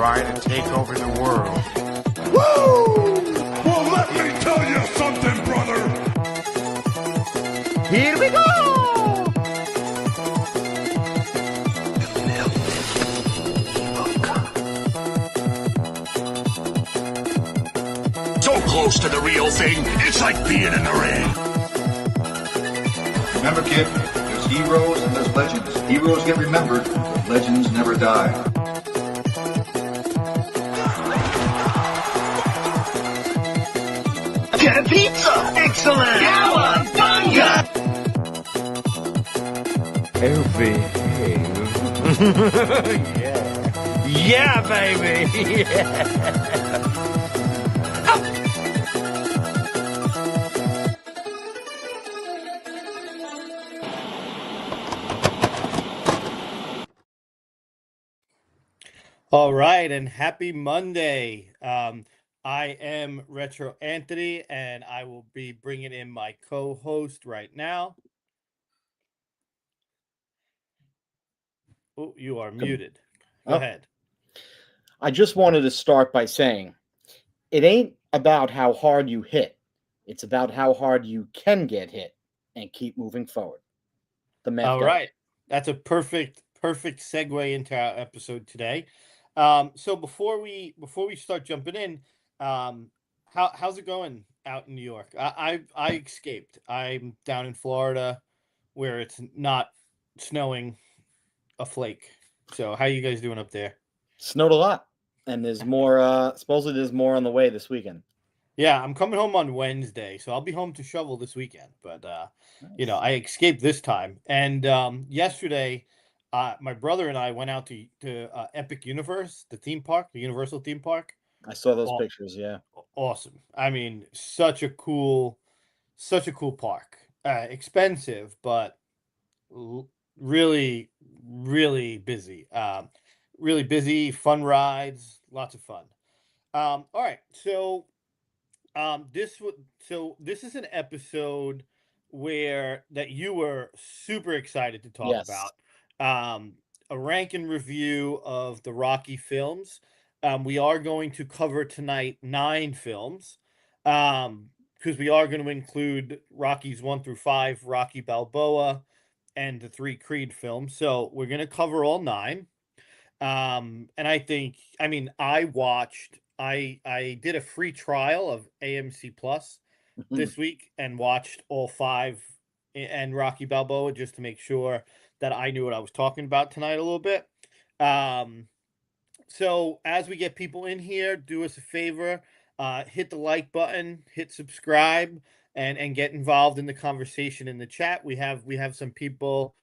try to take over the world. Woo! Well, let me tell you something, brother. Here we go! So close to the real thing, it's like being in the ring. Remember, kid, there's heroes and there's legends. Heroes get remembered, but legends never die. Get a pizza! Excellent! Cowabunga! Oh, behave. Yeah, baby! Yeah! All right, and happy Monday. I am Retro Anthony, and I will be bringing in my co-host right now. Oh, you are muted. Go ahead. I just wanted to start by saying it ain't about how hard you hit. It's about how hard you can get hit and keep moving forward. The math. All right. That's a perfect segue into our episode today. So before we start jumping in, how's it going out in New York? I escaped. I'm down in Florida where it's not snowing a flake. So how are you guys doing up there? Snowed a lot, and there's more. Supposedly there's more on the way this weekend. Yeah, I'm coming home on Wednesday, so I'll be home to shovel this weekend. But nice. I escaped this time. And yesterday, my brother and I went out to Epic Universe, the theme park, the Universal theme park. I saw those pictures. Yeah, awesome. I mean, such a cool park. Expensive, but really, really busy. Really busy. Fun rides. Lots of fun. All right, so this is an episode that you were super excited to talk about. A rank and review of the Rocky films. We are going to cover tonight 9 films because we are going to include Rockies 1 through 5, Rocky Balboa, and the 3 Creed films. So we're going to cover all 9. And I did a free trial of AMC Plus this week and watched all 5 and Rocky Balboa just to make sure that I knew what I was talking about tonight a little bit. So as we get people in here, do us a favor, hit the like button, hit subscribe, and get involved in the conversation in the chat. We have some people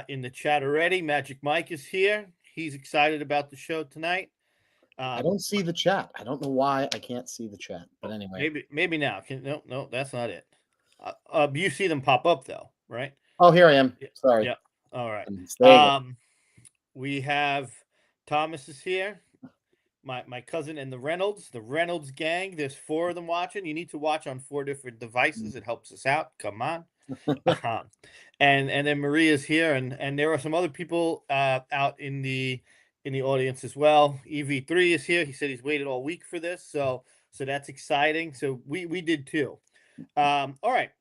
in the chat already. Magic Mike is here. He's excited about the show tonight. I don't see the chat. I don't know why I can't see the chat. But anyway, maybe now. No, that's not it. You see them pop up though, right? Oh, here I am. Sorry. Yeah. All right. We have Thomas is here. My cousin and the Reynolds gang. There's 4 of them watching. You need to watch on 4 different devices. It helps us out. Come on. And then Maria's here, and there are some other people out in the audience as well. EV3 is here. He said he's waited all week for this, so that's exciting. So we did too. All right.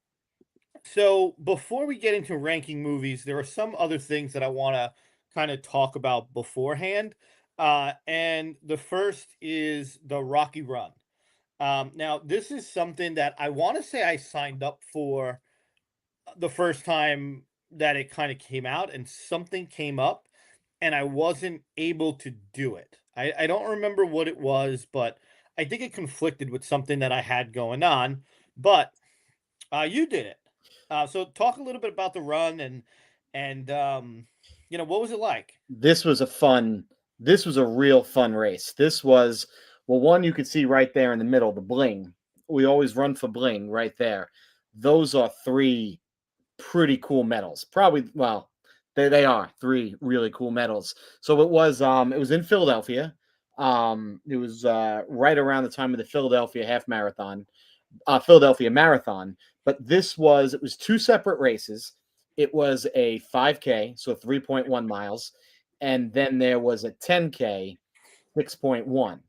So before we get into ranking movies, there are some other things that I want to kind of talk about beforehand. And the first is the Rocky Run. Now, this is something that I want to say I signed up for the first time that it kind of came out, and something came up and I wasn't able to do it. I don't remember what it was, but I think it conflicted with something that I had going on, but you did it. So talk a little bit about the run and what was it like? This was a real fun race. This was, well, one you could see right there in the middle, the bling. We always run for bling right there. Those are 3 pretty cool medals. Probably, well, they are 3 really cool medals. So it was in Philadelphia. It was right around the time of the Philadelphia Marathon. But it was 2 separate races. It was a 5K, so 3.1 miles, and then there was a 10K 6.1.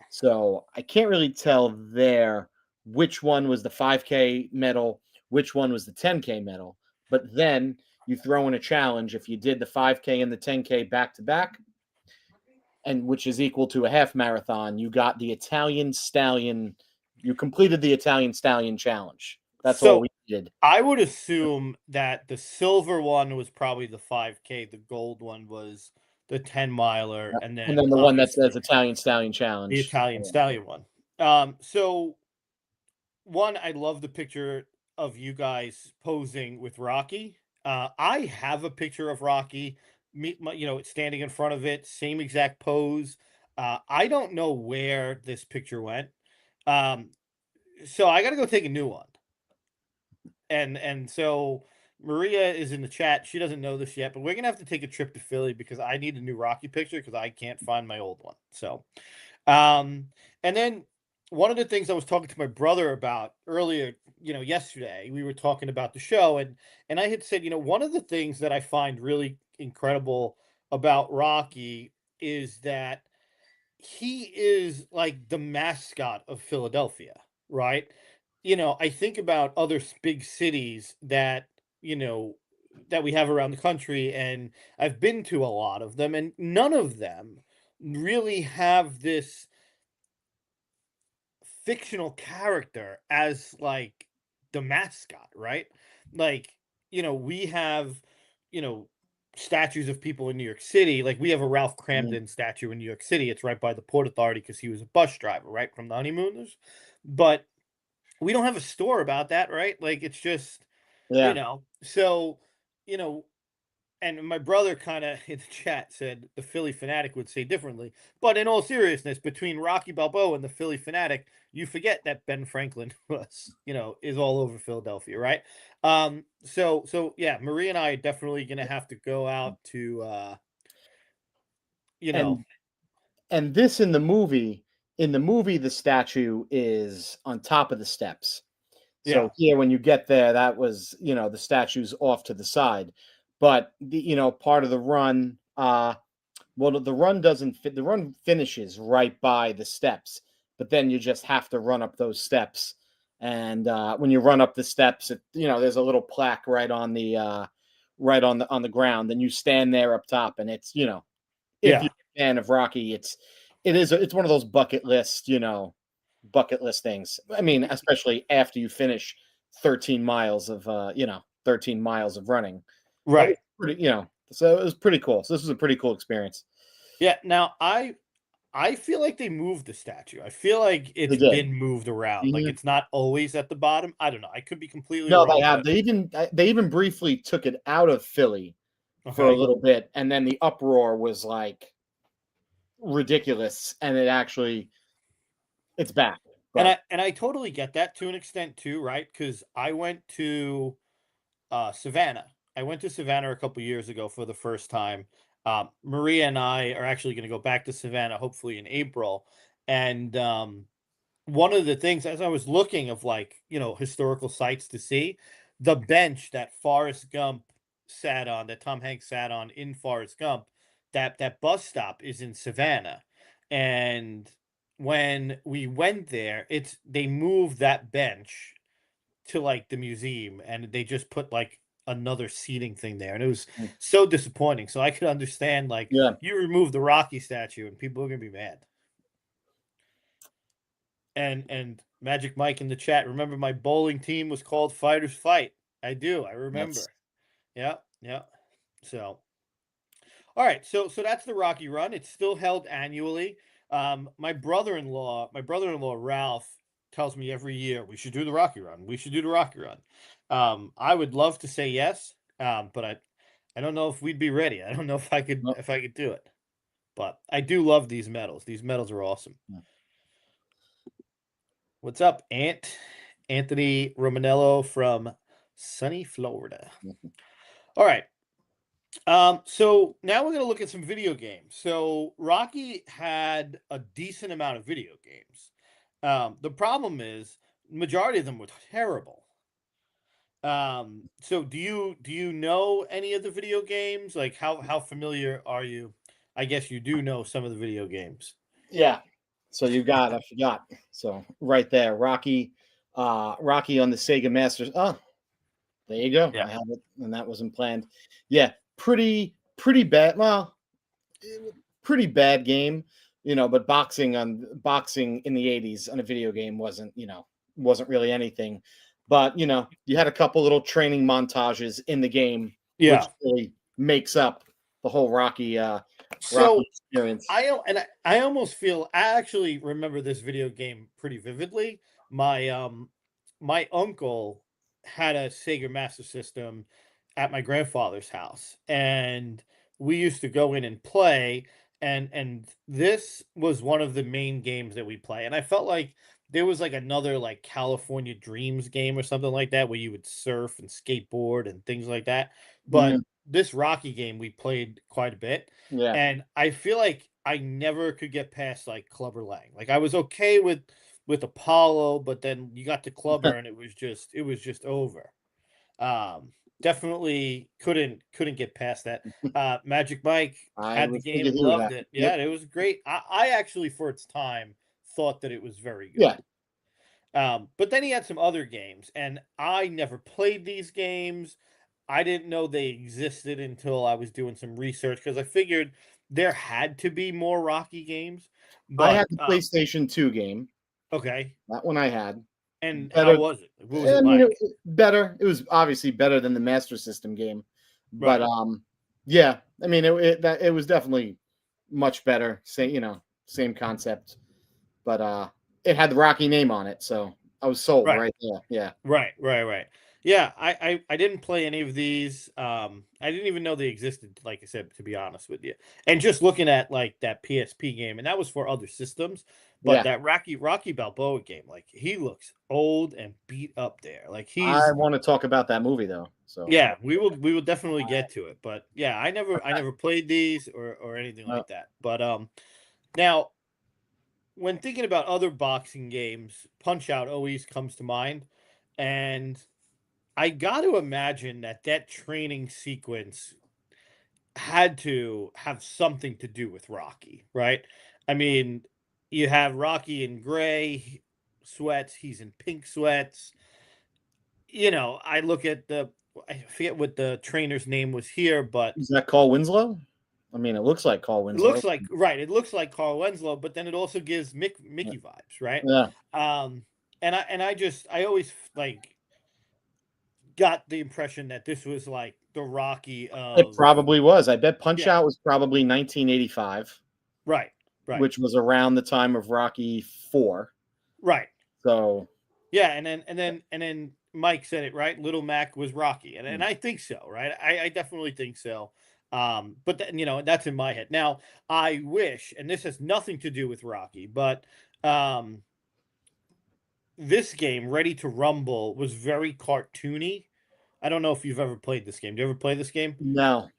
So I can't really tell there which one was the 5K medal, which one was the 10K medal. But then you throw in a challenge if you did the 5K and the 10K back to back, and which is equal to a half marathon, you got the Italian Stallion. You completed the Italian Stallion challenge. That's all we did. I would assume that the silver one was probably the 5K. The gold one was the 10 miler, and then the one that says Italian Stallion challenge. The Italian Stallion one. So one, I love the picture of you guys posing with Rocky. I have a picture of Rocky, standing in front of it, same exact pose. I don't know where this picture went. So I got to go take a new one. And so Maria is in the chat. She doesn't know this yet, but we're going to have to take a trip to Philly because I need a new Rocky picture because I can't find my old one. So, and then one of the things I was talking to my brother about earlier, yesterday, we were talking about the show, and I had said, one of the things that I find really incredible about Rocky is that he is like the mascot of Philadelphia, right? I think about other big cities that, that we have around the country, and I've been to a lot of them, and none of them really have this fictional character as like the mascot, right? Like, we have, statues of people in New York City. Like we have a Ralph Cramden statue in New York City. It's right by the Port Authority because he was a bus driver, right? From the Honeymooners. But we don't have a store about that, right? Like it's just, so, and my brother kind of in the chat said the Philly Fanatic would say differently. But in all seriousness, between Rocky Balboa and the Philly Fanatic, you forget that Ben Franklin was, is all over Philadelphia, right? So yeah, Maria and I are definitely going to have to go out to, And this in the movie, the statue is on top of the steps. So here, when you get there, that was, the statue's off to the side. But the, part of the run, the run doesn't fit. The run finishes right by the steps, but then you just have to run up those steps. And when you run up the steps, there's a little plaque right on the on the ground, and you stand there up top, and it's if you're a fan of Rocky, it's one of those bucket list things. I mean, especially after you finish 13 miles of 13 miles of running. Right. Pretty, so it was pretty cool. So this was a pretty cool experience. Yeah. Now I feel like they moved the statue. I feel like it's been moved around. Like it's not always at the bottom. I don't know. I could be completely wrong. No, they have. They even briefly took it out of Philly for a little bit, and then the uproar was like ridiculous, and it's back. But. And I totally get that to an extent too, right? Because I went to Savannah. I went to Savannah a couple years ago for the first time. Maria and I are actually going to go back to Savannah, hopefully in April. And one of the things, as I was looking of historical sites to see, the bench that Forrest Gump sat on, that Tom Hanks sat on in Forrest Gump, that bus stop is in Savannah. And when we went there, they moved that bench to the museum, and they just put another seating thing there, and it was so disappointing. So I could understand you remove the Rocky statue and people are gonna be mad. And Magic Mike in the chat, remember my bowling team was called Fighters Fight. I do, I remember. Yes. Yeah. So all right, so that's the Rocky Run. It's still held annually. My brother-in-law Ralph tells me every year we should do the Rocky Run. We should do the Rocky Run. I would love to say yes, but I don't know if we'd be ready. I don't know if I could do it. But I do love these medals. These medals are awesome. Yeah. What's up, Anthony Romanello from sunny Florida. All right. So now we're going to look at some video games. So Rocky had a decent amount of video games. The problem is majority of them were terrible. So do you know any of the video games? Like how familiar are you? I guess you do know some of the video games. Yeah. So you got, I forgot. So right there, Rocky on the Sega Masters. Oh, there you go. Yeah. I have it, and that wasn't planned. Yeah, pretty bad. Well, pretty bad game, but boxing in the 80s on a video game wasn't really anything. But you had a couple little training montages in the game, Yeah. which really makes up the whole Rocky So experience. I almost feel I actually remember this video game pretty vividly. My uncle had a Sega Master System at my grandfather's house, and we used to go in and play. And this was one of the main games that we play. And I felt like there was like another like California Dreams game or something like that where you would surf and skateboard and things like that. But this Rocky game we played quite a bit. Yeah. And I feel like I never could get past like Clubber Lang. Like I was okay with Apollo, but then you got to Clubber and it was just over. Definitely couldn't get past that. Magic Mike had the game, loved it. Yeah, it was great. I actually for its time thought that it was very good. Yeah. But then he had some other games, and I never played these games. I didn't know they existed until I was doing some research because I figured there had to be more Rocky games. But I had the PlayStation 2 game. Okay. That one I had. And how was it? What was it like? Better. It was obviously better than the Master System game. But yeah, I mean it was definitely much better. Same concept. But it had the Rocky name on it, so I was sold right there. Yeah. Right. Yeah, I didn't play any of these. I didn't even know they existed, like I said, to be honest with you. And just looking at like that PSP game, and that was for other systems, but that Rocky Balboa game, like he looks old and beat up there. Like I want to talk about that movie though. So yeah, we will definitely get to it. But yeah, I never played these or anything like that. But now when thinking about other boxing games, Punch Out always comes to mind. And I got to imagine that training sequence had to have something to do with Rocky, right? I mean, you have Rocky in gray sweats, he's in pink sweats. I look at I forget what the trainer's name was here, but is that Carl Winslow? I mean, it looks like Carl Winslow. It looks like Carl Winslow, but then it also gives Mickey vibes, right? Yeah. And I always like got the impression that this was like the Rocky of. It probably was. I bet Punch Out was probably 1985. Right. Which was around the time of Rocky 4. Right. So. Yeah, and then Mike said it right. Little Mac was Rocky, and I think so, right? I definitely think so. But that's in my head. Now I wish, and this has nothing to do with Rocky, but this game, Ready to Rumble, was very cartoony. I don't know if you've ever played this game. Do you ever play this game? No.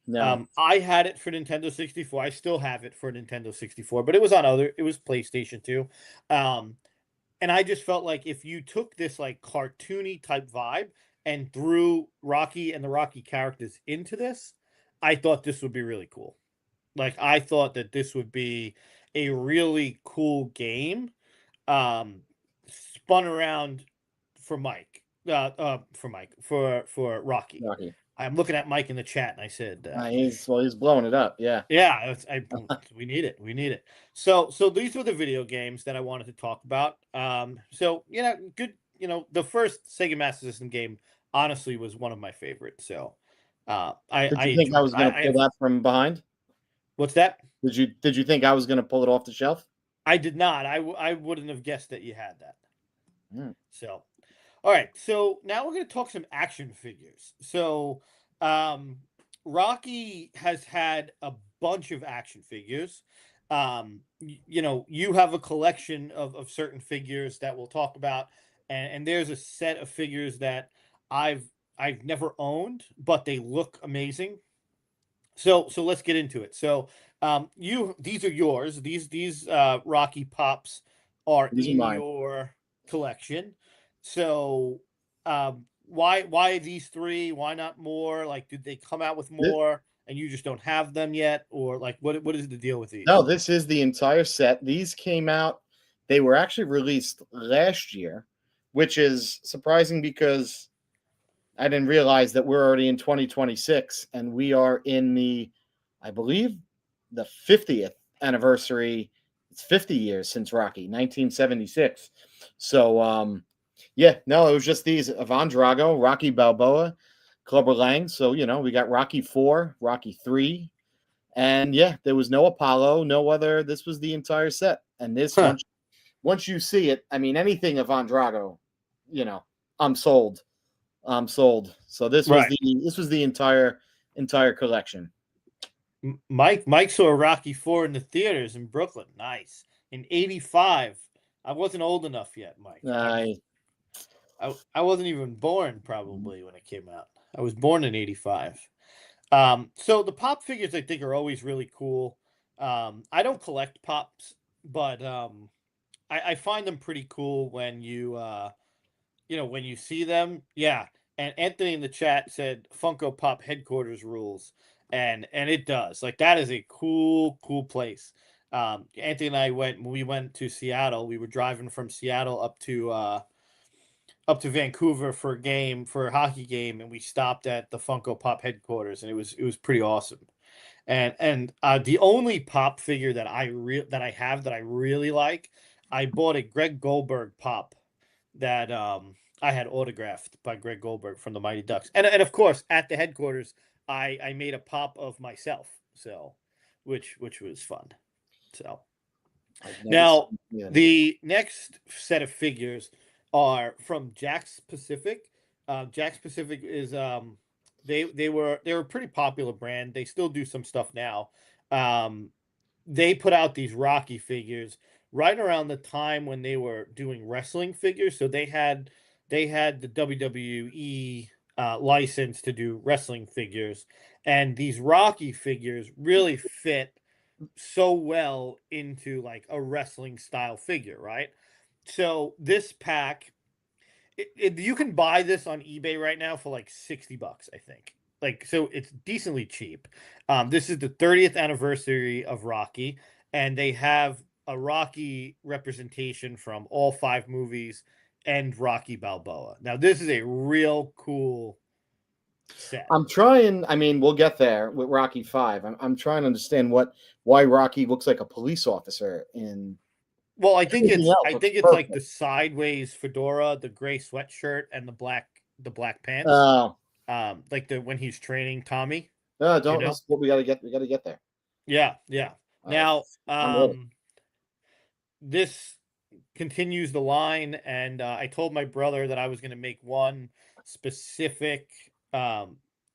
I had it for Nintendo 64. I still have it for Nintendo 64, but it was PlayStation 2. And I just felt like if you took this like cartoony type vibe and threw Rocky and the Rocky characters into this, I thought this would be really cool. Like I thought that this would be a really cool game. Spun around for Rocky. I'm looking at Mike in the chat, and I said, he's blowing it up. Yeah. Yeah. We need it. So these were the video games that I wanted to talk about. So good. The first Sega Master System game honestly was one of my favorites. So, Did you think I was going to pull that from behind? What's that? Did you think I was going to pull it off the shelf? I did not. I wouldn't have guessed that you had that. So, all right. So now we're going to talk some action figures. So, Rocky has had a bunch of action figures. You have a collection of certain figures that we'll talk about, and there's a set of figures that I've never owned, but they look amazing. So let's get into it. So, these are yours. These Rocky Pops are in your collection. So, why these three? Why not more? Like, did they come out with more? and you just don't have them yet, or like what is the deal with these? No, this is the entire set. These came out. They were actually released last year, which is surprising because I didn't realize that we're already in 2026 and we are in I believe, the 50th anniversary. It's 50 years since Rocky, 1976. So, yeah, no, it was just these: Ivan Drago, Rocky Balboa, Clubber Lang. So, we got Rocky 4, Rocky 3. And yeah, there was no Apollo, no other. This was the entire set. And this, once you see it, I mean, anything Ivan Drago, I'm sold. I'm sold. So this was the entire collection. Mike saw Rocky 4 in the theaters in Brooklyn. Nice. In 85. I wasn't old enough yet, Mike. I wasn't even born probably when it came out. I was born in 85. So the pop figures I think are always really cool. I don't collect pops, but I find them pretty cool when when you see them. Yeah. And Anthony in the chat said Funko Pop headquarters rules. And it does. Like, that is a cool place. Anthony and I when we went to Seattle. We were driving from Seattle up to Vancouver for a hockey game, and we stopped at the Funko Pop headquarters, and it was pretty awesome. And the only pop figure that I really like, I bought a Greg Goldberg pop that I had autographed by Greg Goldberg from the Mighty Ducks, and of course at the headquarters I made a pop of myself, so which was fun. So now the next set of figures are from Jakks Pacific. Jakks Pacific is they were a pretty popular brand. They still do some stuff now. They put out these Rocky figures right around the time when they were doing wrestling figures. So they had the WWE license to do wrestling figures, and these Rocky figures really fit so well into like a wrestling style figure, right? So this pack, you can buy this on eBay right now for like $60, I think. Like, so it's decently cheap. This is the 30th anniversary of Rocky, and they have a Rocky representation from all 5 movies and Rocky Balboa. Now, this is a real cool set. I'm trying. I mean, we'll get there with Rocky 5. I'm trying to understand why Rocky looks like a police officer in. Well, I think it's like the sideways fedora, the gray sweatshirt, and the black pants. Oh, like when he's training Tommy. No, don't. You know? What we gotta get there. Yeah. Now, this continues the line, and I told my brother that I was going to make one specific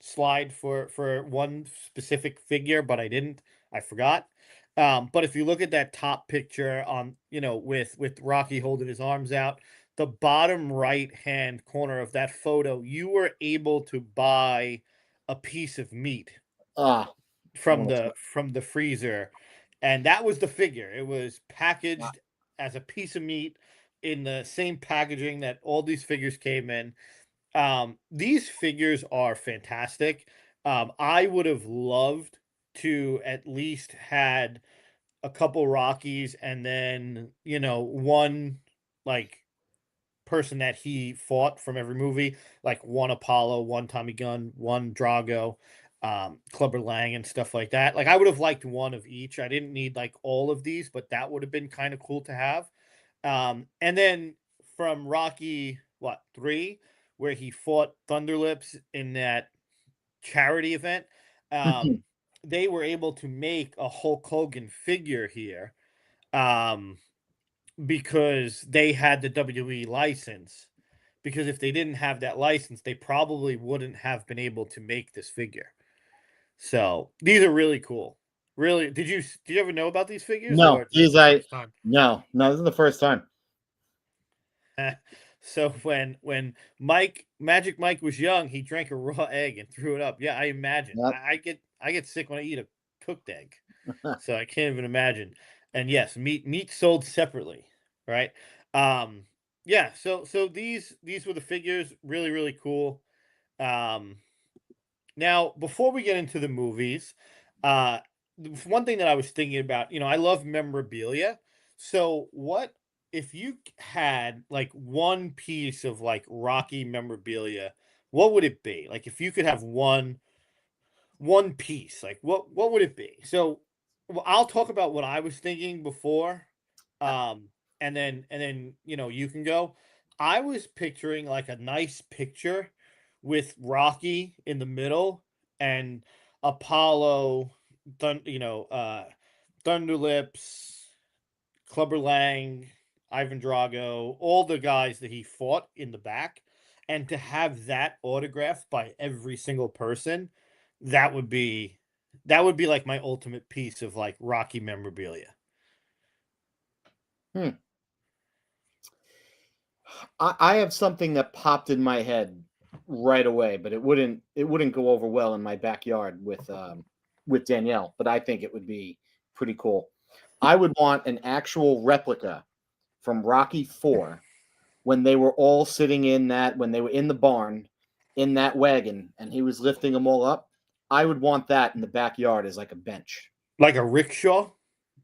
slide for one specific figure, but I didn't. I forgot. But if you look at that top picture on, with Rocky holding his arms out, the bottom right hand corner of that photo, you were able to buy a piece of meat from the freezer, and that was the figure. It was packaged as a piece of meat in the same packaging that all these figures came in. These figures are fantastic. I would have loved to at least had a couple Rockies, and then one like person that he fought from every movie, like one Apollo, one Tommy Gunn, one Drago, Clubber Lang, and stuff like that. Like, I would have liked one of each. I didn't need like all of these, but that would have been kind of cool to have. And then from Rocky 3, where he fought Thunderlips in that charity event, they were able to make a Hulk Hogan figure here because they had the WWE license. Because if they didn't have that license, they probably wouldn't have been able to make this figure. So these are really cool. Really, did you ever know about these figures? No, no, this is the first time. So when Magic Mike was young, he drank a raw egg and threw it up. Yeah, I imagine. Yep. I get sick when I eat a cooked egg, so I can't even imagine. And yes, meat sold separately, right? Yeah. So these were the figures. Really, really cool. Now, before we get into the movies, uh, one thing that I was thinking about, I love memorabilia. So, what if you had like one piece of like Rocky memorabilia? What would it be? Like, if you could have one piece, like what would it be? So, I'll talk about what I was thinking before, um, and then you can go. I was picturing like a nice picture with Rocky in the middle and Apollo, Thunderlips, Clubber Lang, Ivan Drago, all the guys that he fought in the back, and to have that autographed by every single person, that would be that would be like my ultimate piece of like Rocky memorabilia. Hmm. I have something that popped in my head right away, but it wouldn't go over well in my backyard with Danielle. But I think it would be pretty cool. I would want an actual replica from Rocky 4 when they were all sitting when they were in the barn in that wagon and he was lifting them all up. I would want that in the backyard as like a bench. Like a rickshaw?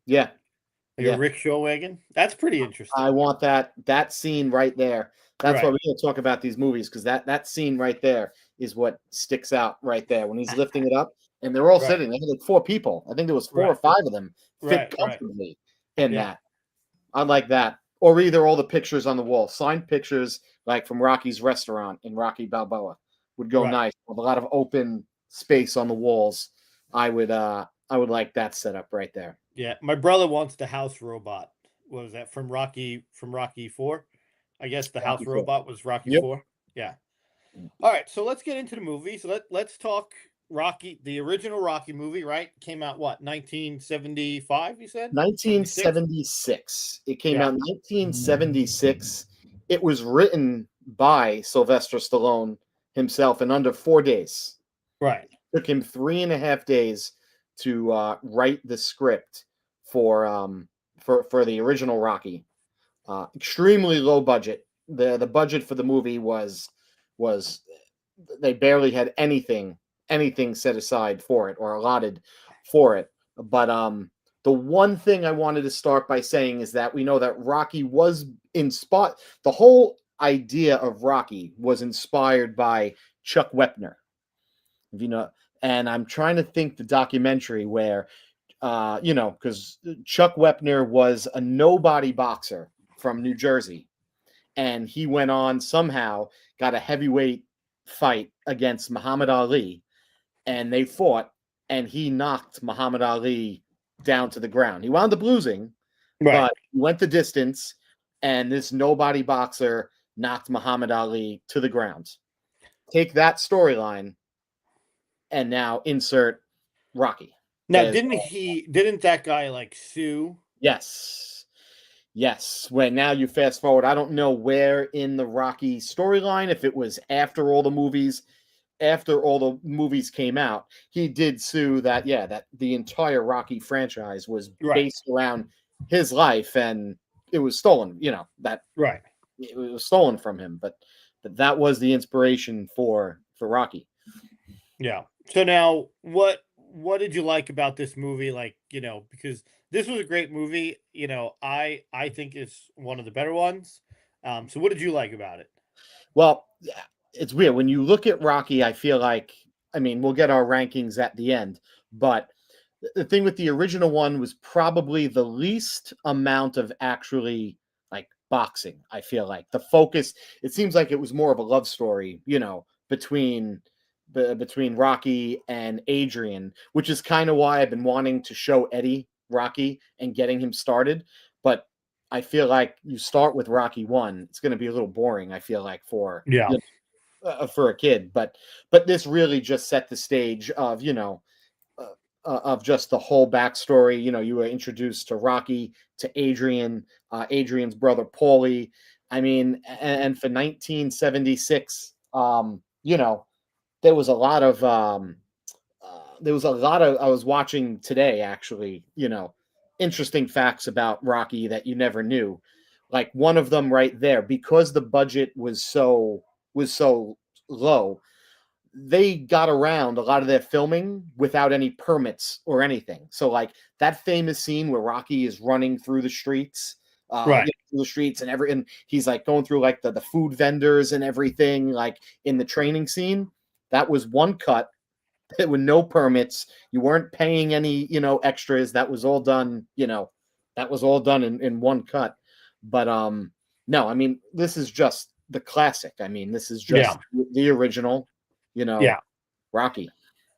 Yeah. Like a rickshaw wagon? That's pretty interesting. I want that scene right there. That's why we're going to talk about these movies, because that scene right there is what sticks out right there when he's lifting it up and they're all sitting. They had like 4 people. I think there was 4 or 5 of them fit comfortably in that. I like that. Or either all the pictures on the wall, signed pictures like from Rocky's restaurant in Rocky Balboa would go nice with a lot of open space on the walls. I would like that setup right there. Yeah, my brother wants the house robot. What was that from Rocky 4? I guess the house robot was Rocky 4. Yeah. All right, so let's get into the movies. Let's talk Rocky, the original Rocky movie, right? Came out what, 1975, you said? 1976. It came out in 1976. It was written by Sylvester Stallone himself in under 4 days. Right. It took him 3.5 days to write the script for the original Rocky. Extremely low budget. The budget for the movie was they barely had anything set aside for it or allotted for it. But the one thing I wanted to start by saying is that we know that Rocky was inspired. The whole idea of Rocky was inspired by Chuck Wepner. And I'm trying to think the documentary where, because Chuck Wepner was a nobody boxer from New Jersey, and he went on somehow, got a heavyweight fight against Muhammad Ali, and they fought, and he knocked Muhammad Ali down to the ground. He wound up losing, but he went the distance, and this nobody boxer knocked Muhammad Ali to the ground. Take that storyline, and now insert Rocky. Now, didn't that guy like sue? Yes. When now you fast forward, I don't know where in the Rocky storyline, if it was after all the movies came out, he did sue that the entire Rocky franchise was based around his life and it was stolen, it was stolen from him, but that was the inspiration for Rocky. Yeah. So now what did you like about this movie? Like, because this was a great movie, I think it's one of the better ones. So what did you like about it? Well, it's weird. When you look at Rocky, I feel like, we'll get our rankings at the end, but the thing with the original one was probably the least amount of actually like boxing. I feel like the focus, it seems like it was more of a love story, between Rocky and Adrian, which is kind of why I've been wanting to show Eddie Rocky and getting him started. But I feel like you start with Rocky 1, it's going to be a little boring, I feel like, for for a kid. But this really just set the stage of, of just the whole backstory. You were introduced to Rocky, to Adrian, Adrian's brother, Paulie. And for 1976, there was a lot of I was watching today, actually, interesting facts about Rocky that you never knew. Like one of them right there, because the budget was so low, they got around a lot of their filming without any permits or anything. So like that famous scene where Rocky is running through the streets, Right. through the streets and he's like going through like the food vendors and everything, like in the training scene, that was one cut with no permits. You weren't paying any, extras. That was all done, that was all done in one cut. But no, I mean, this is just the classic. I mean, this is just the original, Rocky.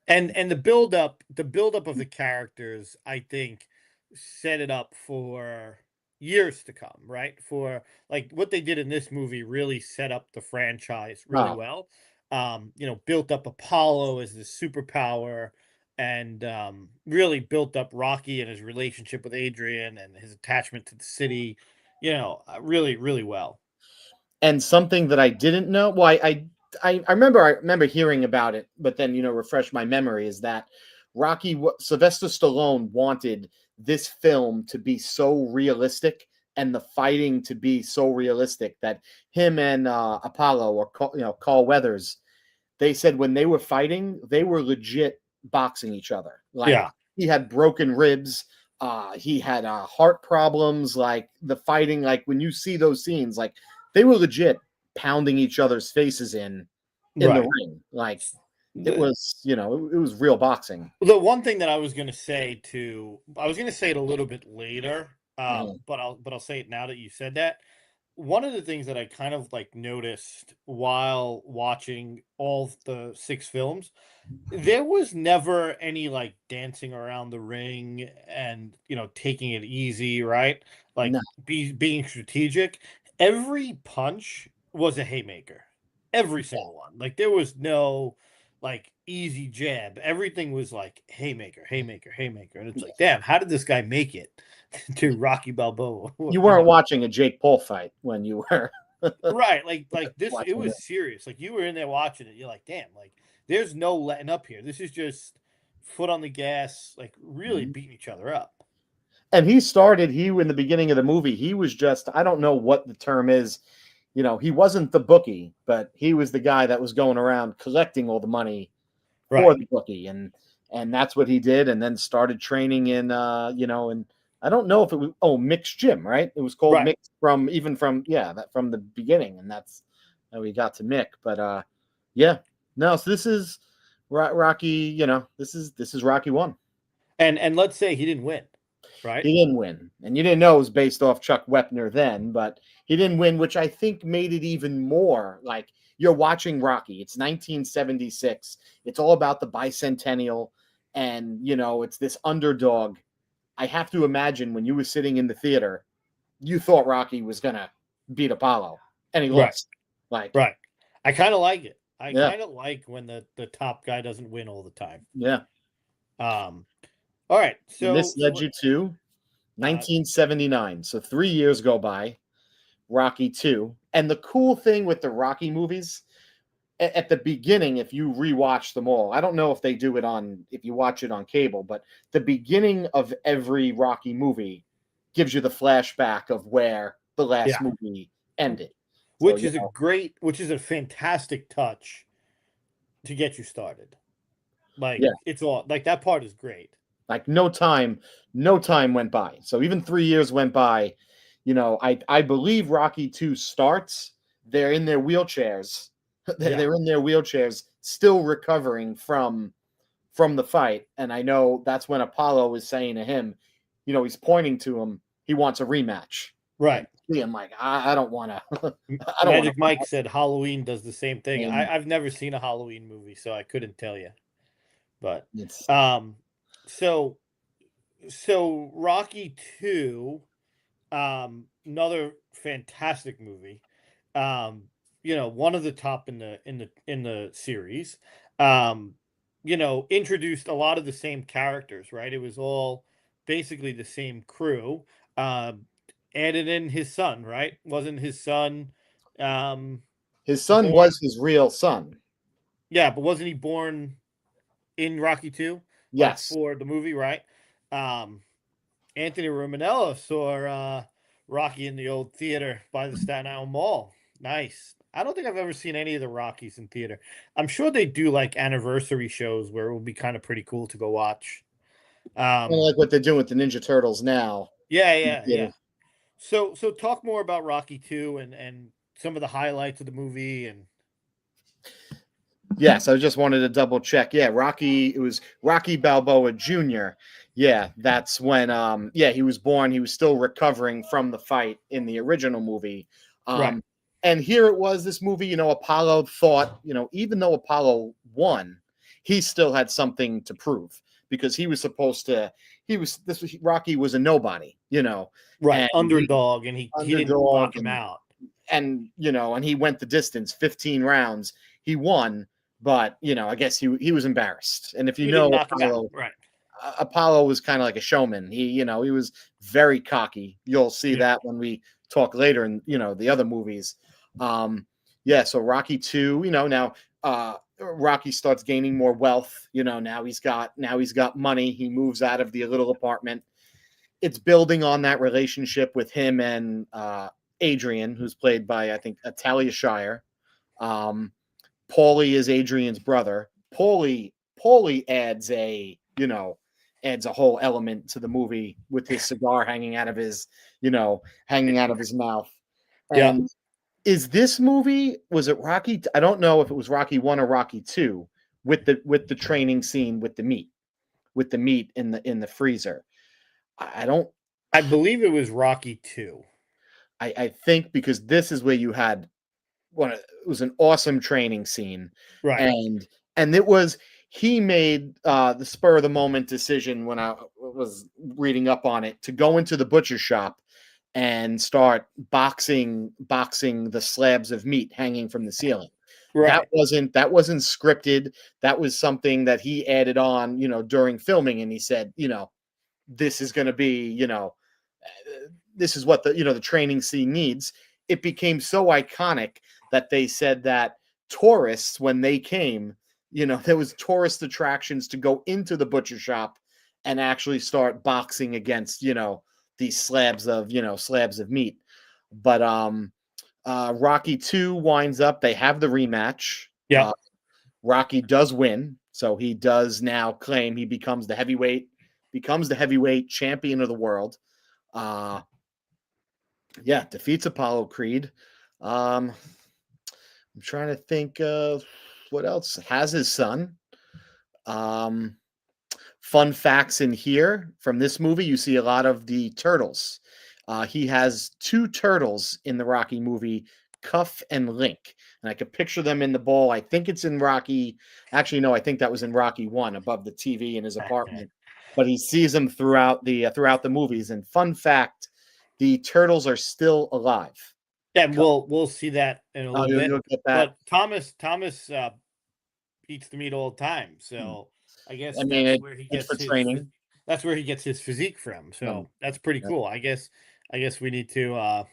And the build up of the characters, I think, set it up for years to come, right? For like what they did in this movie really set up the franchise really well. Built up Apollo as the superpower and really built up Rocky and his relationship with Adrian and his attachment to the city, really, really well. And something that I didn't know, well, I remember hearing about it, but then, refresh my memory, is that Sylvester Stallone wanted this film to be so realistic and the fighting to be so realistic that him and Apollo, or Carl Weathers, they said when they were fighting, they were legit boxing each other. Like he had broken ribs, he had heart problems. Like the fighting, like when you see those scenes, like they were legit pounding each other's faces in the ring. Like it was, it was real boxing. The one thing that I was going to say it a little bit later, but I'll say it now that you said that. One of the things that I kind of like noticed while watching all the 6 films, there was never any like dancing around the ring and taking it easy, right? Like being strategic. Every punch was a haymaker. Every single one. Like there was no like easy jab. Everything was like haymaker. And it's like, damn, how did this guy make it to Rocky Balboa? You weren't watching a Jake Paul fight when you were right. Like this, it was serious. Like you were in there watching it. You're like, damn, like there's no letting up here. This is just foot on the gas, like really beating each other up. And in the beginning of the movie, he was just, I don't know what the term is. He wasn't the bookie, but he was the guy that was going around collecting all the money for the bookie. And that's what he did. And then started training in, and I don't know if it was, Mick's Gym, right? It was called Mick from the beginning. And that's how we got to Mick. But so this is Rocky, this is Rocky 1. And let's say he didn't win. Right. He didn't win. And you didn't know it was based off Chuck Wepner then, but he didn't win, which I think made it even more like you're watching Rocky. It's 1976. It's all about the bicentennial. And, it's this underdog. I have to imagine when you were sitting in the theater, you thought Rocky was going to beat Apollo. And he lost. Right. I kind of like it. I kind of like when the top guy doesn't win all the time. Yeah. All right, so and this led you to 1979. So 3 years go by, Rocky 2. And the cool thing with the Rocky movies, at the beginning, if you rewatch them all, I don't know if they do it if you watch it on cable, but the beginning of every Rocky movie gives you the flashback of where the last movie ended. Which is a fantastic touch to get you started. Like it's all like that part is great. Like no time went by. So even 3 years went by. I believe Rocky 2 starts. They're in their wheelchairs. They're in their wheelchairs, still recovering from the fight. And I know that's when Apollo is saying to him, he's pointing to him. He wants a rematch. Right. I'm like, I don't want to. Magic Mike said Halloween does the same thing. I've never seen a Halloween movie, so I couldn't tell you. But So Rocky 2, another fantastic movie. One of the top in the series. Introduced a lot of the same characters, right? It was all basically the same crew. Added in his son, right? Wasn't his son his son was his real son. Yeah, but wasn't he born in Rocky 2? Yes. For the movie, right? Anthony Romanella saw Rocky in the old theater by the Staten Island Mall. Nice. I don't think I've ever seen any of the Rockies in theater. I'm sure they do like anniversary shows where it will be kind of pretty cool to go watch. Kind of like what they're doing with the Ninja Turtles now. Yeah. So talk more about Rocky 2 and some of the highlights of the movie and Yes, I just wanted to double check. Yeah, it was Rocky Balboa Jr. Yeah, that's when he was born. He was still recovering from the fight in the original movie. Right. And here it was, this movie, Apollo thought, even though Apollo won, he still had something to prove because he was supposed to Rocky was a nobody, right, and underdog, and he didn't knock him out. And he went the distance, 15 rounds. He won, but I guess he was embarrassed. And if He didn't knock him out. Apollo, Right. Apollo was kind of like a showman. He was very cocky. You'll see that when we talk later in the other movies. So Rocky 2, now Rocky starts gaining more wealth. Now he's got money. He moves out of the little apartment. It's building on that relationship with him and Adrian, who's played by, I think, Talia Shire. Paulie is Adrian's brother. Paulie adds a whole element to the movie with his cigar hanging out of his mouth. And is this movie, was it Rocky? I don't know if it was Rocky 1 or Rocky 2 with the training scene with the meat in the freezer. I believe it was Rocky 2. I think because this is where you had it was an awesome training scene. Right. And it was, he made the spur of the moment decision when I was reading up on it to go into the butcher shop and start boxing the slabs of meat hanging from the ceiling. Right. That wasn't scripted. That was something that he added on, during filming. And he said, this is going to be, this is what the training scene needs. It became so iconic that they said that tourists, when they came, there was tourist attractions to go into the butcher shop and actually start boxing against, these slabs of meat. But Rocky 2 winds up, they have the rematch. Yeah. Rocky does win. So he does now claim he becomes the heavyweight champion of the world. Defeats Apollo Creed. I'm trying to think what else. Has his son. Fun facts in here from this movie, you see a lot of the turtles. He has 2 turtles in the Rocky movie, Cuff and Link. And I could picture them in the bowl. I think it's in Rocky. Actually, no, I think that was in Rocky 1 above the TV in his apartment. But he sees them throughout the movies. And fun fact, the turtles are still alive. Yeah, we'll see that in a little bit. But Thomas eats the meat all the time, so I guess that's where he gets his training. That's where he gets his physique from. So that's pretty cool. I guess we need to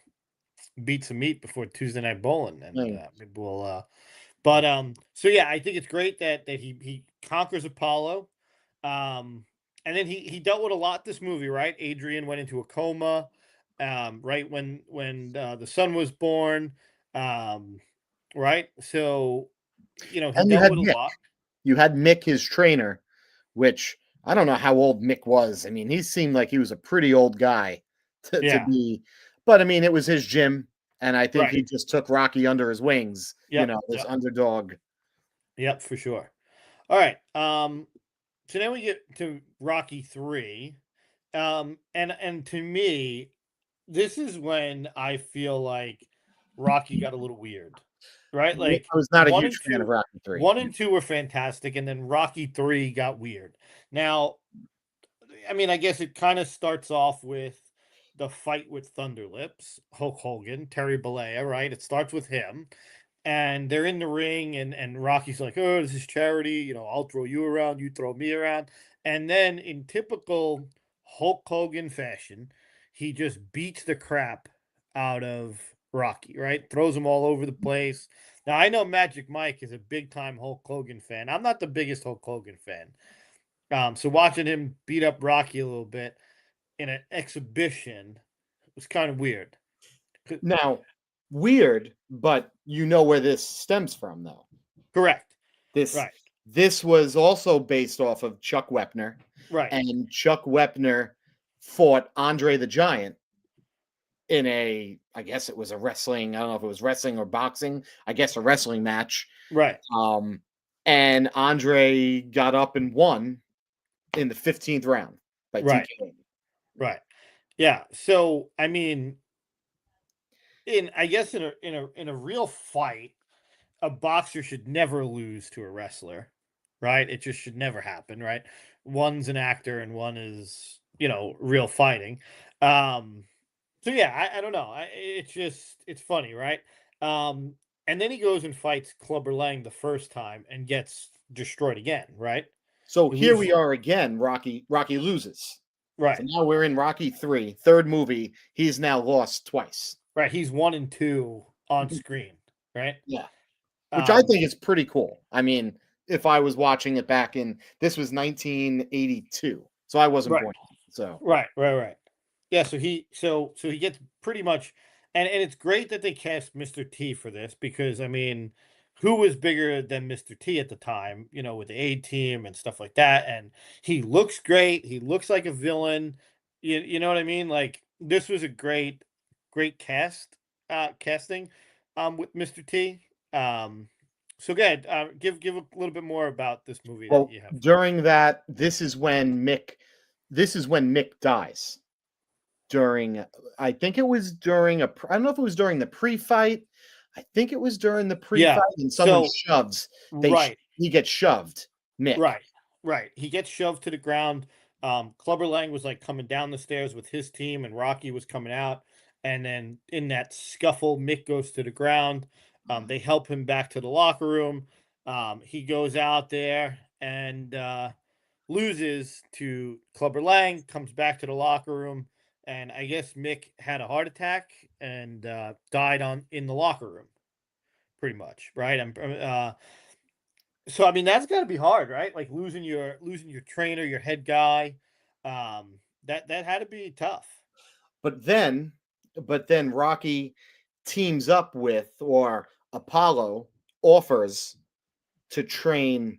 beat some meat before Tuesday Night Bowling, and maybe we'll. So yeah, I think it's great that he conquers Apollo, and then he dealt with a lot this movie, right? Adrian went into a coma. Right when the son was born, right? So, he dealt with a lot. You had Mick, his trainer, which I don't know how old Mick was. I mean, he seemed like he was a pretty old guy to be, but I mean, it was his gym, and I think he just took Rocky under his wings, this underdog. Yep, for sure. All right. So now we get to Rocky 3. And to me, this is when I feel like Rocky got a little weird, right? Like, I was not a huge fan of Rocky 3. 1 and 2 were fantastic, and then Rocky 3 got weird. Now, I mean, I guess it kind of starts off with the fight with Thunder Lips, Hulk Hogan, Terry Bollea, right? It starts with him, and they're in the ring, and Rocky's like, "Oh, this is charity. I'll throw you around, you throw me around." And then in typical Hulk Hogan fashion, he just beats the crap out of Rocky, right? Throws him all over the place. Now, I know Magic Mike is a big-time Hulk Hogan fan. I'm not the biggest Hulk Hogan fan. So watching him beat up Rocky a little bit in an exhibition was kind of weird. Now, weird, but you know where this stems from, though. Correct. This Right. this was also based off of Chuck Wepner, Right. and Chuck Wepner fought Andre the Giant in I guess it was a wrestling. I don't know if it was wrestling or boxing. I guess a wrestling match. Right. And Andre got up and won in the 15th round by Right. TKO. Right. Yeah. So I mean, I guess in a real fight, a boxer should never lose to a wrestler, right? It just should never happen, right? One's an actor and one is, real fighting. So yeah, I don't know. It's funny, right? And then he goes and fights Clubber Lang the first time and gets destroyed again, right? So He here loses. we are again. Rocky loses. Right. So now we're in Rocky 3, third movie. He's now lost twice. Right. He's 1 and 2 on screen, right? Yeah. Which I Um, think is pretty cool. I mean, if I was watching it back this was 1982, so I wasn't Right. born. So Right. Yeah, so he gets pretty much, and it's great that they cast Mr. T for this because I mean, who was bigger than Mr. T at the time, with the A team and stuff like that. And he looks great. He looks like a villain. You know what I mean? Like this was a great casting with Mr. T. So go ahead, give a little bit more about this movie well, that you have. during that, this is when Mick dies. I think it was during I don't know if it was during the pre-fight. I think it was during the pre-fight, and someone shoves. Right. He gets shoved. Mick. Right. He gets shoved to the ground. Clubber Lang was like coming down the stairs with his team, and Rocky was coming out. And then in that scuffle, Mick goes to the ground. They help him back to the locker room. He goes out there and loses to Clubber Lang, comes back to the locker room, and I guess Mick had a heart attack and died in the locker room, pretty much, right? So I mean that's got to be hard, right? Like losing your trainer, your head guy. That had to be tough. But then Rocky teams up with, or Apollo offers to train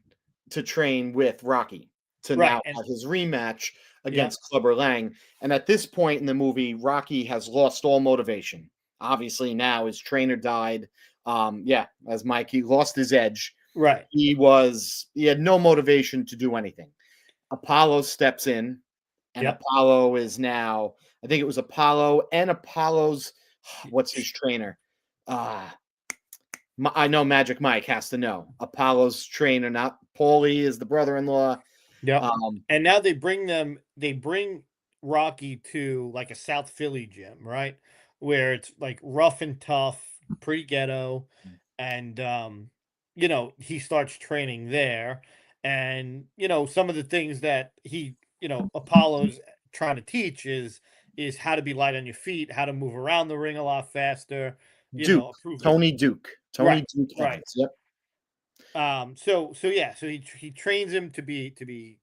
with Rocky to Right, now and- have his rematch against Clubber Lang. And at this point in the movie, Rocky has lost all motivation. Obviously, now his trainer died. As Mike, he lost his edge. Right. He had no motivation to do anything. Apollo steps in, and Apollo is now, I think it was Apollo and Apollo's, what's his trainer? I know Magic Mike has to know. Apollo's trainer, not Paulie, is the brother-in-law. Yeah. And now they bring Rocky to like a South Philly gym, right? Where it's like rough and tough, pretty ghetto. And he starts training there. And some of the things that Apollo's trying to teach is how to be light on your feet, how to move around the ring a lot faster. Tony Duke. Tony Duke. Right. Yep. So he trains him to be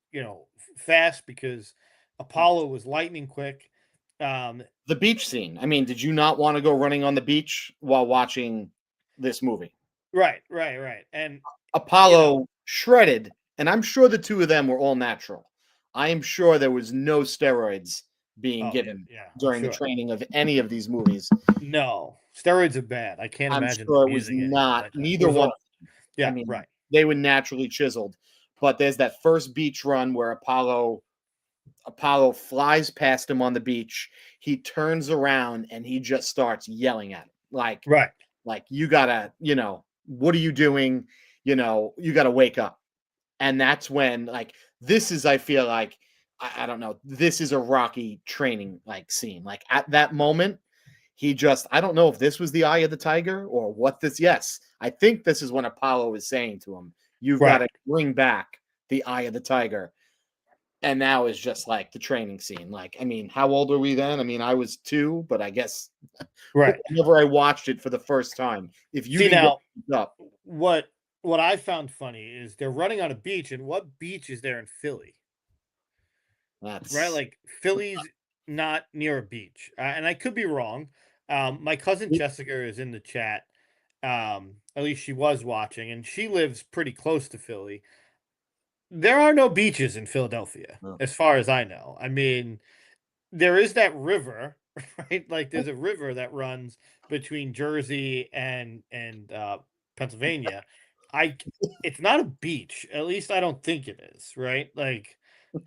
fast because Apollo was lightning quick. The beach scene. I mean, did you not want to go running on the beach while watching this movie? Right. And Apollo shredded, and I'm sure the two of them were all natural. I am sure there was no steroids being given during the training of any of these movies. No, steroids are bad. I can't imagine. I'm sure it was not. Neither one. Yeah, I mean, right. They were naturally chiseled. But there's that first beach run where Apollo flies past him on the beach. He turns around and he just starts yelling at him. Like, you gotta, what are you doing? You gotta wake up. And that's when, this is, I feel like, I don't know, this is a Rocky training scene. Like at that moment, I don't know if this was the eye of the tiger or what this. Yes, I think this is when Apollo is saying to him, you've got to bring back the eye of the tiger. And now is just like the training scene. Like, I mean, how old were we then? I mean, I was 2, but I guess whenever I watched it for the first time, if you what I found funny is they're running on a beach, and what beach is there in Philly? That's right. Like Philly's not near a beach, and I could be wrong. My cousin Jessica is in the chat. At least she was watching, and she lives pretty close to Philly. There are no beaches in Philadelphia, No. as far as I know. I mean, there is that river, right? Like there's a river that runs between Jersey and Pennsylvania. It's not a beach. At least I don't think it is, right? Like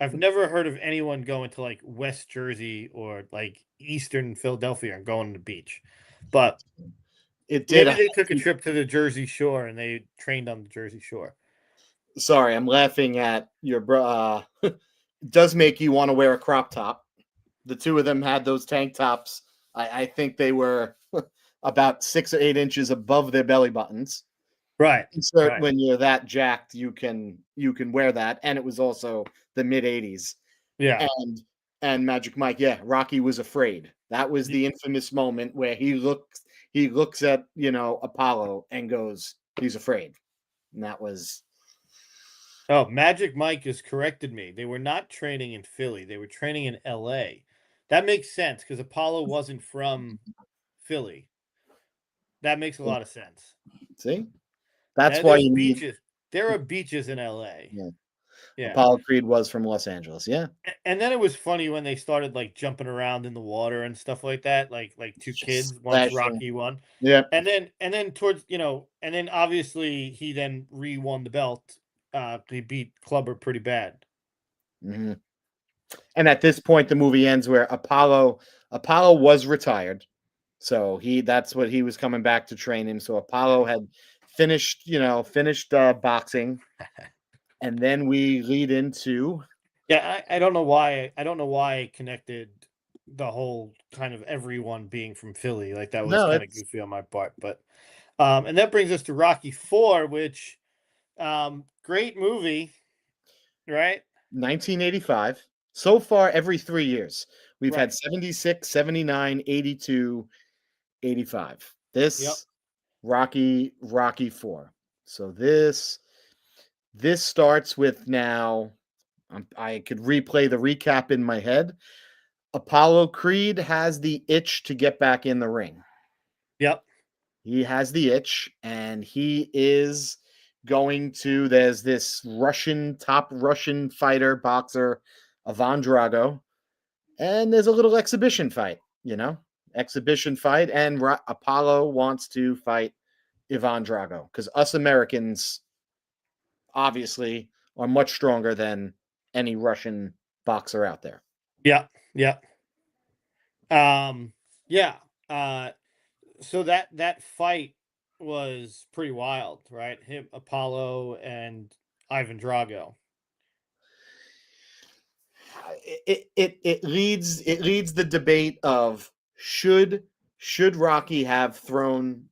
I've never heard of anyone going to like West Jersey or like Eastern Philadelphia and going to the beach. But It did. maybe they took a trip to the Jersey Shore and they trained on the Jersey Shore. Sorry, I'm laughing at your bro. It does make you want to wear a crop top. The two of them had those tank tops. I think they were about 6 or 8 inches above their belly buttons. Right. So right. when you're that jacked, you can wear that. And it was also the mid 80s. Yeah. And Magic Mike, yeah, Rocky was afraid. That was the infamous moment where he looks at, Apollo and goes, he's afraid. And that was. Oh, Magic Mike has corrected me. They were not training in Philly. They were training in LA. That makes sense because Apollo wasn't from Philly. That makes a lot of sense. See? That's why you beaches. There are beaches in LA. Yeah. Apollo Creed was from Los Angeles. Yeah. And then it was funny when they started like jumping around in the water and stuff like that, like two kids once Rocky won. Yeah. And then towards, and then obviously he then re-won the belt. He beat Clubber pretty bad. Mm-hmm. And at this point, the movie ends where Apollo was retired. So that's what he was coming back to train him. So Apollo had finished boxing. And then we lead into. Yeah, I don't know why. I don't know why I connected the whole kind of everyone being from Philly. Like that was kind of goofy on my part. But and that brings us to Rocky IV, which great movie, right? 1985. So far, every 3 years. We've had 76, 79, 82, 85. This Rocky IV. So this starts with now, I could replay the recap in my head. Apollo Creed has the itch to get back in the ring. Yep. He has the itch, and he is going to, there's this top Russian fighter, boxer, Ivan Drago, and there's a little exhibition fight, and Apollo wants to fight Ivan Drago, because us Americans obviously are much stronger than any Russian boxer out there. Yeah. So that fight was pretty wild, right? Him, Apollo, and Ivan Drago. It leads the debate of should Rocky have thrown.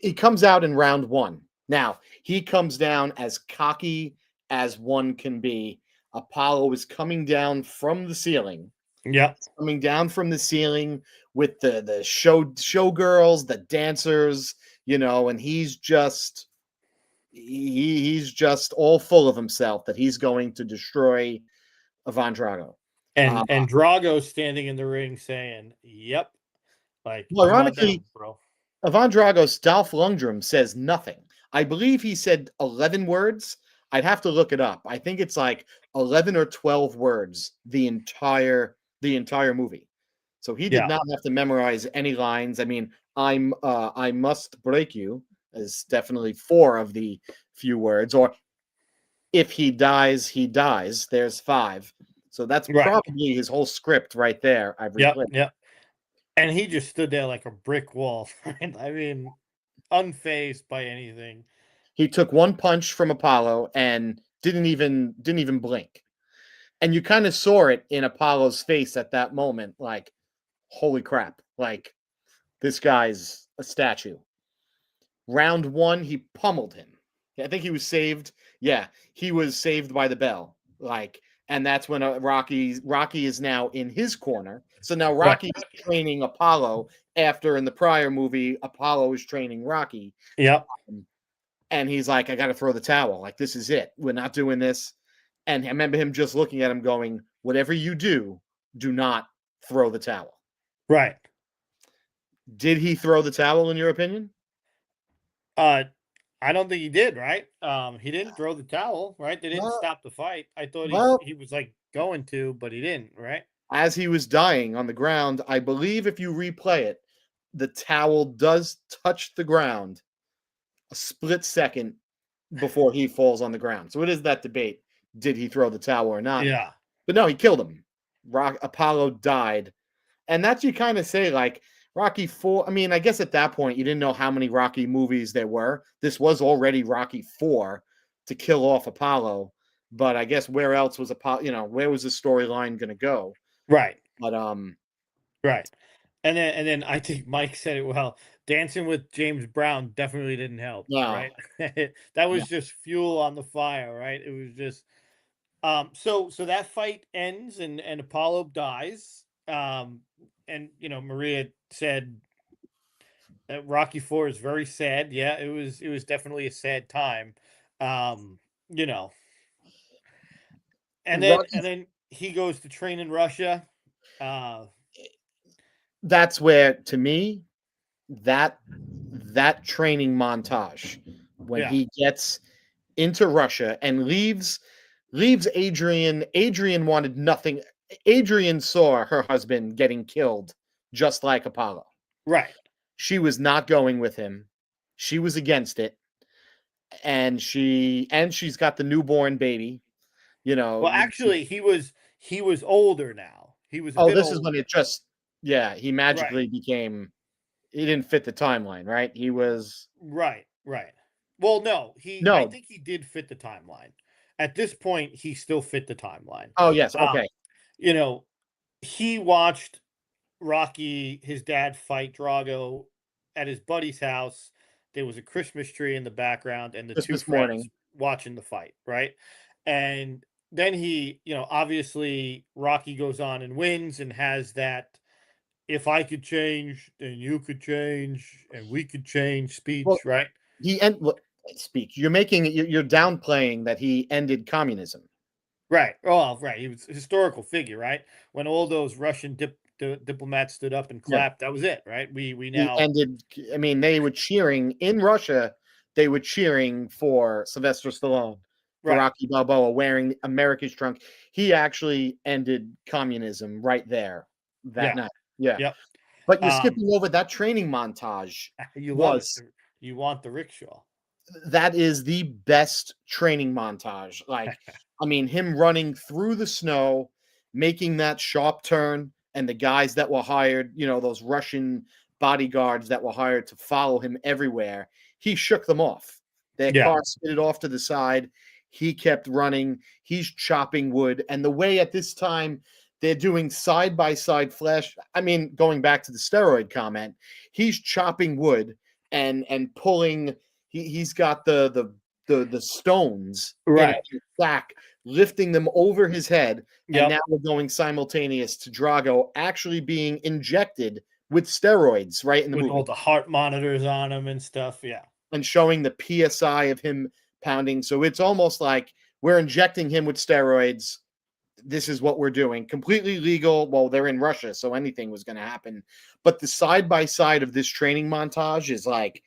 He comes out in round 1. Now he comes down as cocky as one can be. Apollo is coming down from the ceiling. Yeah, coming down from the ceiling with the showgirls, the dancers, and he's just all full of himself that he's going to destroy Ivan Drago. And Drago standing in the ring saying, "Yep." Like, ironically, down, bro. Ivan Drago's Dolph Lundgren says nothing. I believe he said 11 words. I'd have to look it up. I think it's like 11 or 12 words the entire movie. So he did not have to memorize any lines. I mean, I must break you is definitely 4 of the few words. Or if he dies, he dies. There's 5. So that's probably his whole script right there. Yeah. And he just stood there like a brick wall. I mean, unfazed by anything. He took one punch from Apollo and didn't even blink. And you kind of saw it in Apollo's face at that moment, like, holy crap, like, this guy's a statue. Round 1, he pummeled him. I think he was saved. Yeah, he was saved by the bell. Like, and that's when Rocky is now in his corner. So now Rocky is training Apollo after in the prior movie, Apollo is training Rocky. Yep. And he's like, I got to throw the towel. Like, this is it. We're not doing this. And I remember him just looking at him going, whatever you do, do not throw the towel. Right. Did he throw the towel, in your opinion? I don't think he did, right? He didn't throw the towel, right? They didn't Well, stop the fight. I thought well, he was like going to, but he didn't, right? as he was dying on the ground, I believe if you replay it, the towel does touch the ground a split second before he falls on the ground. So it is that debate. Did he throw the towel or not? Yeah. But no, he killed him. Apollo died. And that's you kind of say, like, Rocky 4. I mean, I guess at that point, you didn't know how many Rocky movies there were. This was already Rocky 4 to kill off Apollo. But I guess where else was Apollo? Where was the storyline going to go? Right. But Right. And then I think Mike said it well. Dancing with James Brown definitely didn't help. No. Right. That was just fuel on the fire, right? It was just so that fight ends and Apollo dies. And Maria said that Rocky 4 is very sad. Yeah, it was definitely a sad time. You know. And then he goes to train in Russia. That's where, to me, that training montage when he gets into Russia and leaves Adrian. Adrian wanted nothing. Adrian saw her husband getting killed, just like Apollo. Right. She was not going with him. She was against it, and she's got the newborn baby. Well, actually, he was older now. He was. This is when it just. Yeah, he magically became. He didn't fit the timeline, right? He was right. Well, no, I think he did fit the timeline. At this point, he still fit the timeline. Oh yes, okay. He watched Rocky, his dad, fight Drago at his buddy's house. There was a Christmas tree in the background, and the Christmas two friends morning watching the fight, right? And then he, obviously Rocky goes on and wins and has that "if I could change, then you could change, and we could change" speech, right? Speech. You're downplaying that he ended communism. Right. Oh, right. He was a historical figure, right? When all those Russian diplomats stood up and clapped, that was it, right? We now ended. I mean, they were cheering in Russia. They were cheering for Sylvester Stallone, for Rocky Balboa wearing America's trunk. He actually ended communism right there that night. Yeah. Yep. But you're skipping over that training montage. You want the rickshaw. That is the best training montage. Like, I mean, him running through the snow, making that sharp turn, and the guys that were hired, those Russian bodyguards that were hired to follow him everywhere, he shook them off. Their car skidded off to the side. He kept running. He's chopping wood. And the way at this time they're doing side-by-side flash. I mean, going back to the steroid comment, he's chopping wood and pulling. He's got the stones right in a sack, lifting them over his head. And now we're going simultaneous to Drago actually being injected with steroids right in the with movie. All the heart monitors on him and stuff. Yeah. And showing the PSI of him pounding. So it's almost like we're injecting him with steroids. This is what we're doing. Completely legal. Well, they're in Russia, so anything was going to happen. But the side-by-side of this training montage is like,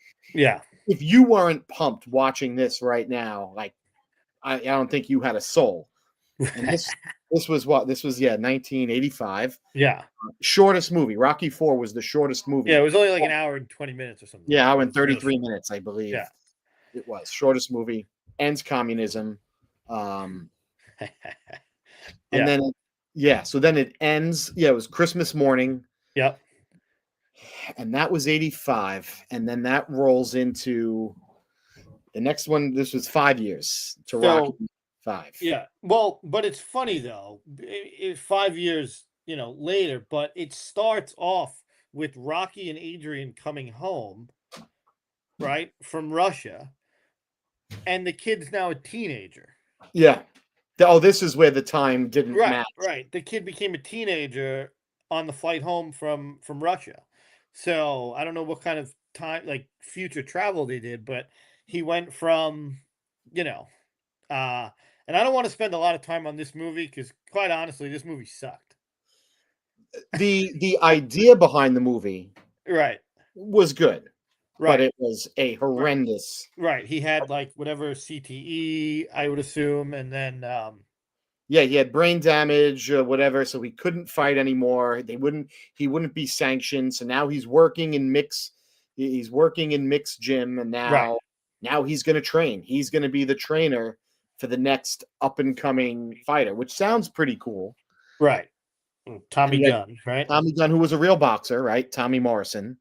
if you weren't pumped watching this right now, like, I don't think you had a soul. And this was what? This was 1985. Yeah. Shortest movie. Rocky 4 was the shortest movie. Yeah, it was only like an hour and 20 minutes or something. Yeah, hour and 33 minutes, I believe. Yeah. It was. Shortest movie. Ends communism. And then so then it ends. Yeah, it was Christmas morning. Yep. And that was 85. And then that rolls into the next one. This was 5 years to Rocky 5. Yeah. Well, but it's funny though. 5 years, later, but it starts off with Rocky and Adrian coming home, right, from Russia, and the kid's now a teenager. Yeah. This is where the time didn't match. Right. The kid became a teenager on the flight home from Russia. So I don't know what kind of time, like future travel they did, but he went from, and I don't want to spend a lot of time on this movie because quite honestly, this movie sucked. The idea behind the movie, right, was good, Right. but it was a horrendous. Right. He had like whatever CTE, I would assume, and then Yeah, he had brain damage, whatever, so he couldn't fight anymore. He wouldn't be sanctioned. So now he's working in mix. He's working in mixed gym, and now he's going to train. He's going to be the trainer for the next up and coming fighter, which sounds pretty cool. right. Tommy Gunn, right? Tommy Gunn, who was a real boxer, right? Tommy Morrison.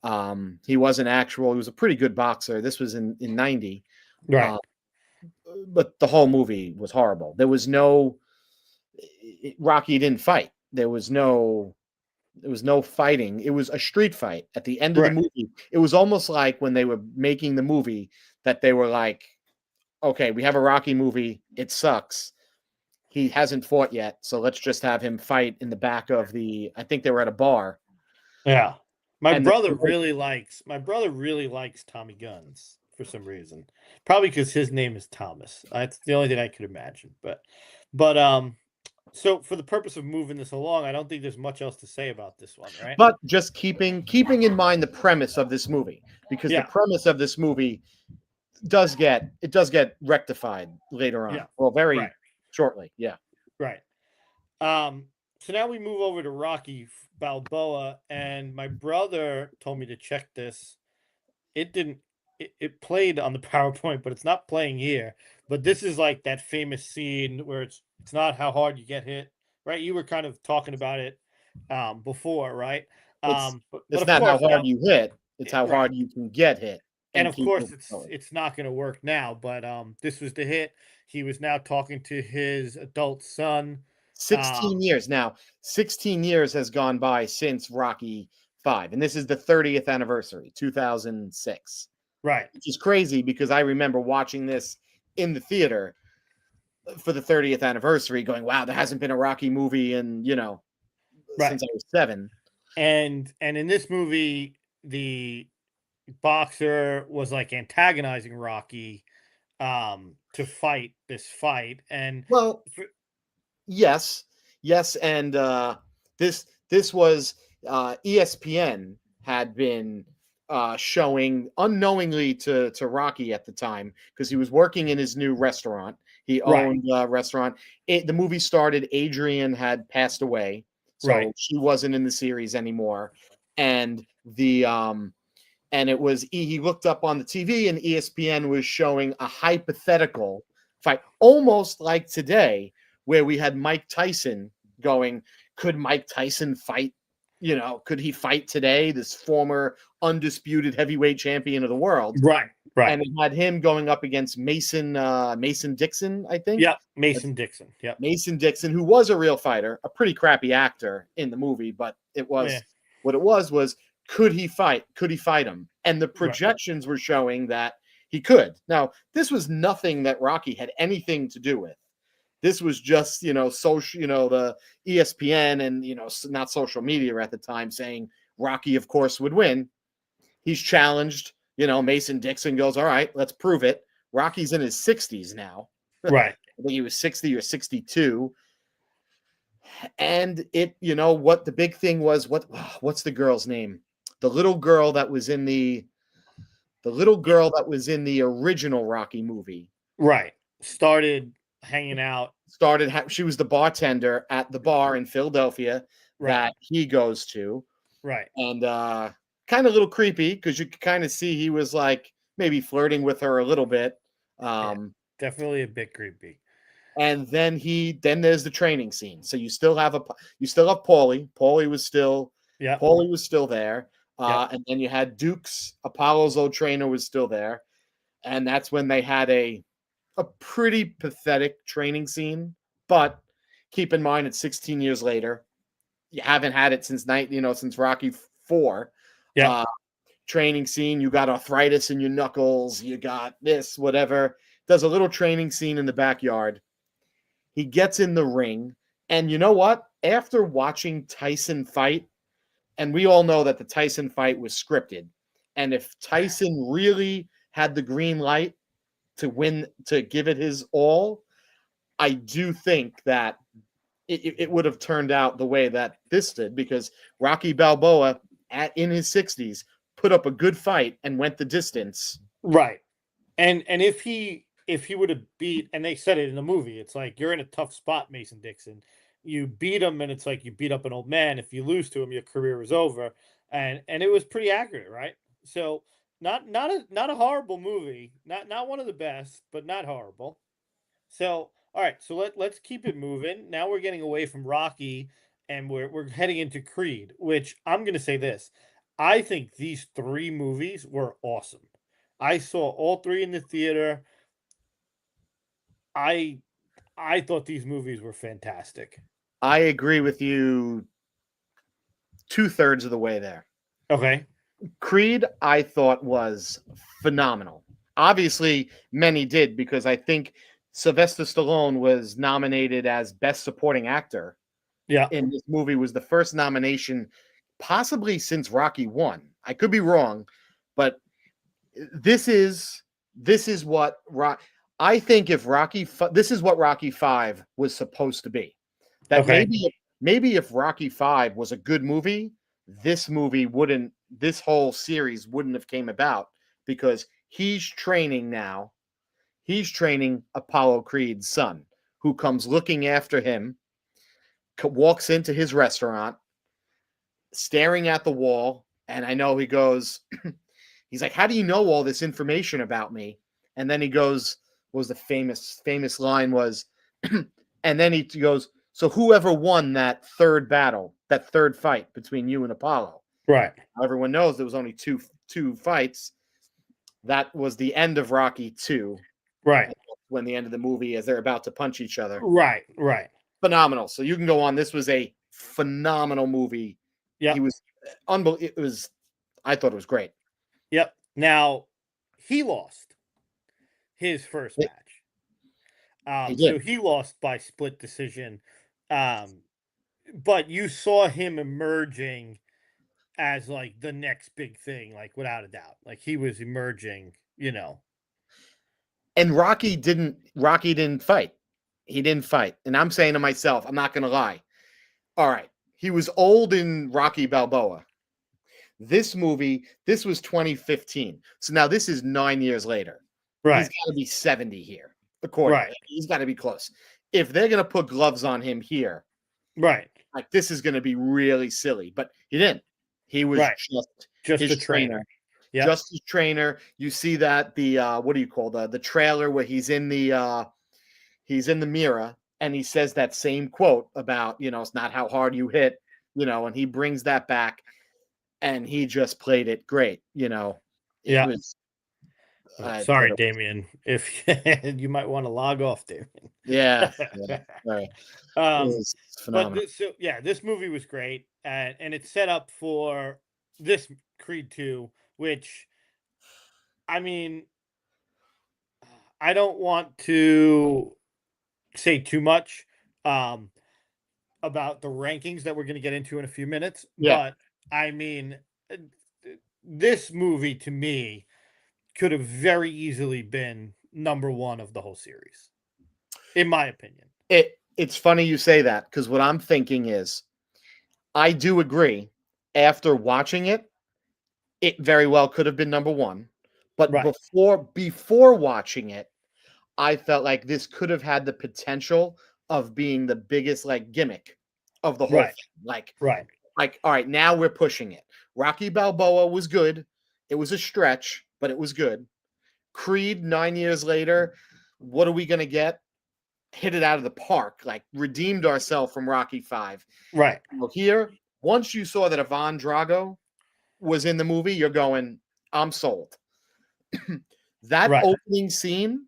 He was he was a pretty good boxer. This was in 90. Right. But the whole movie was horrible. There was Rocky didn't fight. There was no fighting. It was a street fight at the end of the movie. It was almost like when they were making the movie that they were like, okay, we have a Rocky movie. It sucks. He hasn't fought yet. So let's just have him fight in the back of I think they were at a bar. Yeah. My brother really likes Tommy Guns for some reason. Probably because his name is Thomas. That's the only thing I could imagine. But so for the purpose of moving this along, I don't think there's much else to say about this one, right? But just keeping in mind the premise of this movie, because the premise of this movie does get rectified later on. Yeah. Well, very shortly. Yeah. Right. So now we move over to Rocky Balboa, and my brother told me to check this. It played on the PowerPoint, but it's not playing here. But this is like that famous scene where it's not how hard you get hit, right? You were kind of talking about it before, right? It's not how hard you hit; it's how hard you can get hit. And of course, it's not going to work now. But this was the hit. He was now talking to his adult son. 16 years now. 16 years has gone by since Rocky V, and this is the 30th anniversary, 2006. Right. Which is crazy because I remember watching this in the theater for the 30th anniversary going, wow, there hasn't been a Rocky movie in, since I was 7. And in this movie, the boxer was like antagonizing Rocky to fight this fight. And yes. And this was ESPN had been showing unknowingly to Rocky at the time because he was working in his new restaurant. He owned a restaurant. The movie started. Adrian had passed away, so she wasn't in the series anymore. And and it was he looked up on the TV, and ESPN was showing a hypothetical fight, almost like today, where we had Mike Tyson going. Could Mike Tyson fight? Could he fight today? This former undisputed heavyweight champion of the world. Right. And it had him going up against Mason Dixon, I think. Yeah, Mason Dixon. Yeah. Mason Dixon, who was a real fighter, a pretty crappy actor in the movie, but it was what it was could he fight? Could he fight him? And the projections were showing that he could. Now, this was nothing that Rocky had anything to do with. This was just, social, the ESPN and, not social media at the time saying Rocky, of course, would win. He's challenged, Mason Dixon goes, all right, let's prove it. Rocky's in his 60s now. Right. I think he was 60 or 62. And what the big thing was, what's the girl's name? The little girl that was in the original Rocky movie. Right. Started hanging out. She was the bartender at the bar in Philadelphia that he goes to. Right. And kind of a little creepy because you could kind of see he was like maybe flirting with her a little bit. Definitely a bit creepy. And then there's the training scene. So you still have Paulie. Paulie was still there. And then you had Dukes. Apollo's old trainer was still there. And that's when they had a pretty pathetic training scene. But keep in mind, it's 16 years later. You haven't had it since Rocky IV. Yeah. Training scene. You got arthritis in your knuckles. You got this, whatever. Does a little training scene in the backyard. He gets in the ring. And you know what? After watching Tyson fight, and we all know that the Tyson fight was scripted. And if Tyson really had the green light to win, to give it his all, I do think that it would have turned out the way that this did, because Rocky Balboa in his 60s put up a good fight and went the distance. Right. And if he would have beat, and they said it in the movie, it's like you're in a tough spot, Mason Dixon. You beat him, and it's like you beat up an old man. If you lose to him, your career is over. And it was pretty accurate, right? So not a horrible movie, not one of the best, but not horrible. So all right, so let's keep it moving. Now we're getting away from Rocky, and we're heading into Creed, which I'm gonna say this. I think these three movies were awesome. I saw all three in the theater. I thought these movies were fantastic. I agree with you 2/3 of the way there. Okay. Creed, I thought, was phenomenal. Obviously, many did, because I think Sylvester Stallone was nominated as Best Supporting Actor. Yeah. In this movie was the first nomination possibly since Rocky 1. I could be wrong, but this is what I think if this is what Rocky 5 was supposed to be. That maybe if Rocky 5 was a good movie, this whole series wouldn't have came about, because he's training now. He's training Apollo Creed's son, who comes looking after him, walks into his restaurant, staring at the wall. And I know he goes, he's like, "How do you know all this information about me?" And then he goes, what was the famous line was, and then he goes, "So whoever won that third battle, that third fight between you and Apollo?" Right. Everyone knows there was only two fights. That was the end of Rocky 2. Right. When the end of the movie, as they're about to punch each other. Right. Phenomenal. So you can go on. This was a phenomenal movie. Yeah. He was unbelievable. I thought it was great. Yep. Now he lost his first match. So he lost by split decision. But you saw him emerging as like the next big thing, like without a doubt. Like he was emerging, And Rocky didn't fight. He didn't fight. And I'm saying to myself, I'm not going to lie. All right. He was old in Rocky Balboa. This movie, this was 2015. So now this is 9 years later. Right. He's got to be 70 here. Right. He's got to be close. If they're going to put gloves on him here, right, like this is going to be really silly. But he didn't. He was just his a trainer. Yeah. Just his trainer. You see that what do you call the trailer where he's in the mirror and he says that same quote about, it's not how hard you hit, and he brings that back and he just played it great, Yeah. Sorry, Damien. If you might want to log off, Damien. Yeah. Right. But this movie was great, and it's set up for this Creed 2, which, I mean, I don't want to say too much about the rankings that we're going to get into in a few minutes. Yeah. But I mean, this movie to me could have very easily been number one of the whole series, in my opinion. It's funny you say that, because what I'm thinking is, I do agree. After watching it, it very well could have been number one. But before watching it, I felt like this could have had the potential of being the biggest gimmick of the whole thing. Like, all right, now we're pushing it. Rocky Balboa was good. It was a stretch, but it was good. Creed, 9 years later, what are we going to get? Hit it out of the park, redeemed ourselves from Rocky 5. Right. Well, here, once you saw that Ivan Drago was in the movie, you're going, I'm sold. That opening scene.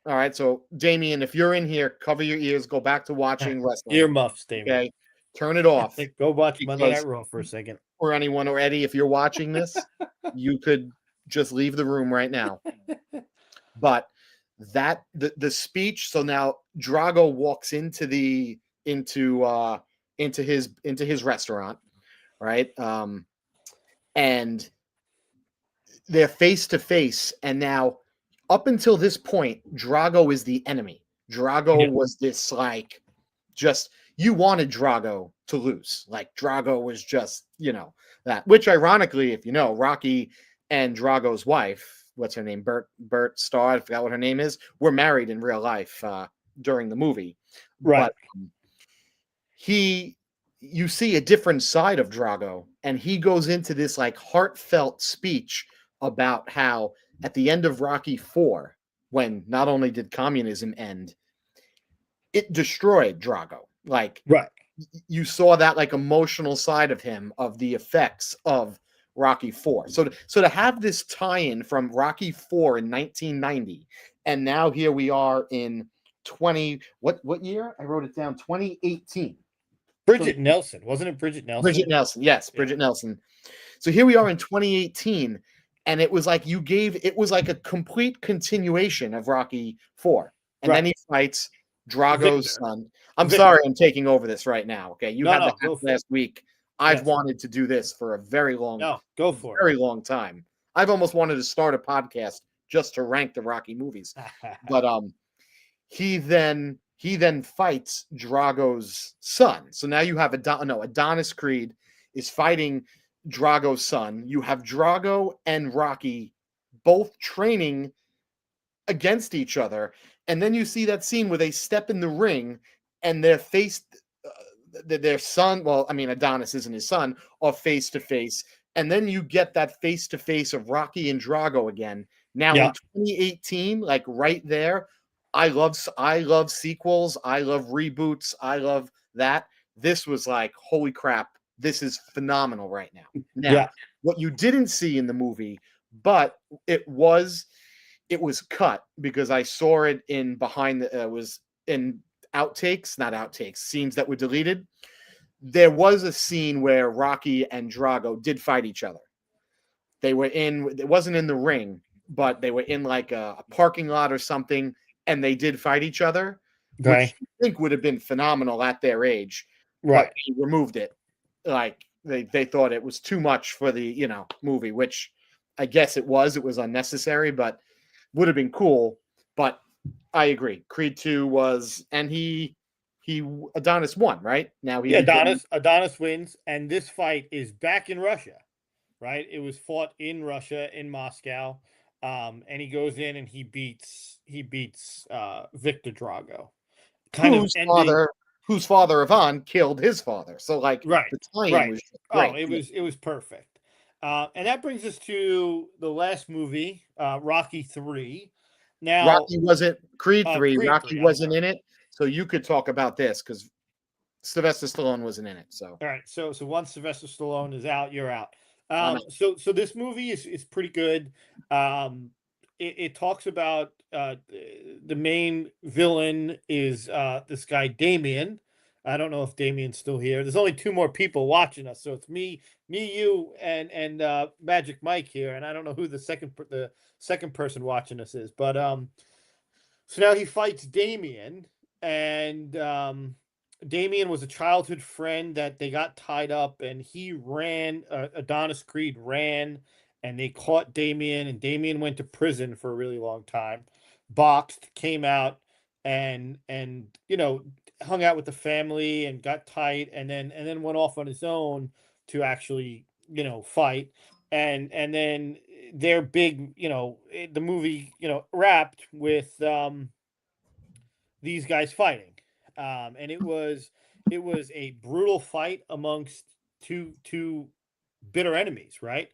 All right, so Damien, if you're in here, cover your ears, go back to watching wrestling. Earmuffs, Damien. Okay, turn it off. Go watch Monday Night Raw for a second. Or anyone, or Eddie, if you're watching this, you could just leave the room right now. But the speech. So now Drago walks into his restaurant, right? And they're face to face, and now up until this point, Drago is the enemy. Drago was this just you wanted Drago to lose. Like Drago was just, that. Which ironically, if you know, Rocky and Drago's wife, what's her name? Bert Starr, I forgot what her name is, were married in real life during the movie. Right. But you see a different side of Drago, and he goes into this like heartfelt speech about how at the end of Rocky IV, when not only did communism end, it destroyed Drago. Like, right. You saw that like emotional side of him, of the effects of Rocky IV. So to have this tie-in from Rocky IV in 1990, and now here we are in what year? I wrote it down. 2018. Bridget Nelson, wasn't it? Bridget Nelson. Bridget Nelson, yes, Bridget Nelson. So here we are in 2018, and it was like it was like a complete continuation of Rocky IV, and then he fights Drago's son. I'm sorry, I'm taking over this right now. Okay, you had the half last week. I've wanted to do this for a very long, very long time. I've almost wanted to start a podcast just to rank the Rocky movies, but he then fights Drago's son. So now you have Adonis Creed is fighting Drago's son. You have Drago and Rocky both training against each other. And then you see that scene where they step in the ring and they're their son, well, I mean, Adonis isn't his son, are face to face. And then you get that face to face of Rocky and Drago again. Now in 2018, like right there, I love sequels. I love reboots. I love that. This was like, holy crap, this is phenomenal right now. Now, what you didn't see in the movie, but it was cut because I saw it in was in outtakes, not outtakes, scenes that were deleted. There was a scene where Rocky and Drago did fight each other. It wasn't in the ring, but they were in like a parking lot or something, and they did fight each other, which I think would have been phenomenal at their age. Right. But he removed it. Like they thought it was too much for the, movie, which I guess it was unnecessary, but would have been cool. But I agree. Creed 2 was, and Adonis won, right? Now Adonis wins, and this fight is back in Russia, right? It was fought in Russia, in Moscow. And he goes in and he beats Victor Drago. Whose father Ivan killed his father. So like the time was great. It was perfect. And that brings us to the last movie, Rocky 3. Now Rocky wasn't Creed 3. Rocky wasn't in it. So you could talk about this because Sylvester Stallone wasn't in it. So all right. So once Sylvester Stallone is out, you're out. So this movie is pretty good. It talks about the main villain is this guy Damien. I don't know if Damien's still here. There's only 2 more people watching us, so it's me, you, and Magic Mike here, and I don't know who the second person watching us is. But so now he fights Damien, and Damien was a childhood friend that they got tied up, and he ran. Adonis Creed ran, and they caught Damien, and Damien went to prison for a really long time. Boxed, came out, and hung out with the family and got tight, and then went off on his own to actually fight, and then their big the movie wrapped with these guys fighting. And it was a brutal fight amongst two bitter enemies, right?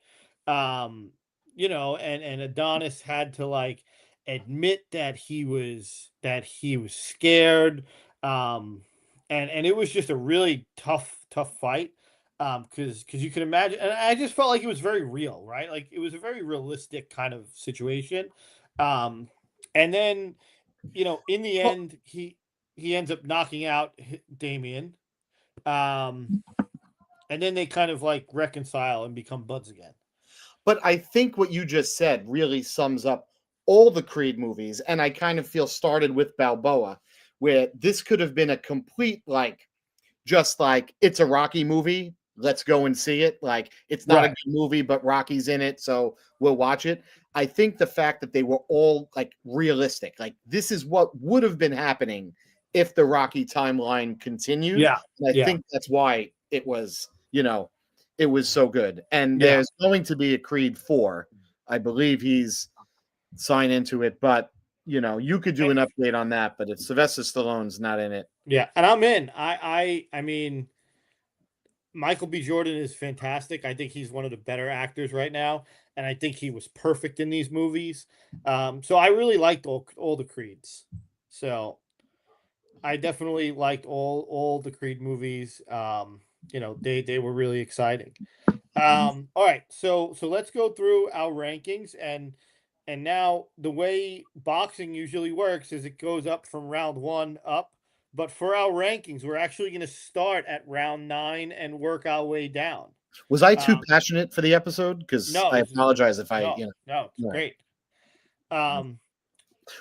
And Adonis had to like admit that he was scared. And it was just a really tough fight. Because you can imagine, and I just felt like it was very real, right? Like it was a very realistic kind of situation. And then, in the end, he ends up knocking out Damien. And then they kind of like reconcile and become buds again. But I think what you just said really sums up all the Creed movies. And I kind of feel started with Balboa, where this could have been a complete, just like it's a Rocky movie. Let's go and see it. Like it's not a good movie, but Rocky's in it, so we'll watch it. I think the fact that they were all like realistic, like this is what would have been happening if the Rocky timeline continued. Yeah, And I yeah. think that's why it was, it was so good. And Yeah. there's going to be a Creed 4. I believe he's signed into it, but you could do an update on that. But if Sylvester Stallone's not in it, Yeah, and I'm in. I mean, Michael B. Jordan is fantastic. I think he's one of the better actors right now, and I think he was perfect in these movies. So I really liked all the Creeds. So I definitely liked all the Creed movies. They were really exciting. All right, so let's go through our rankings, and now the way boxing usually works is it goes up from round 1 up. But for our rankings, we're actually going to start at round 9 and work our way down. was I too passionate for the episode? Because No, I apologize if I, no, it's great.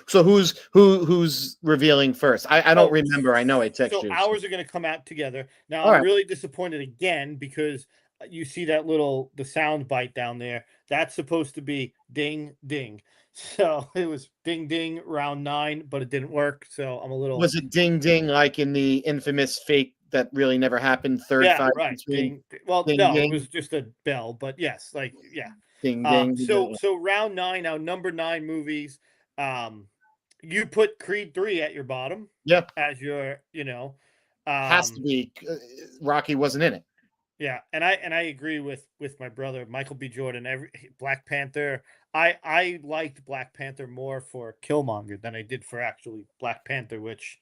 So who's revealing first? I don't remember. I know I texted So you. ours are going to come out together. Now All I'm right. really disappointed again because you see that the sound bite down there. That's supposed to be ding ding. So it was ding ding round 9, but it didn't work. So I'm a little. Was it ding ding like in the infamous fake that really never happened? Third fight right. between Ding. Well, ding, no, ding. it was just a bell, but yes, Ding ding. So round 9, our number 9 movies. You put Creed 3 at your bottom. Yeah, as your, has to be. Rocky wasn't in it. Yeah, and I agree with my brother Michael B. Jordan. Black Panther. I liked Black Panther more for Killmonger than I did for actually Black Panther, which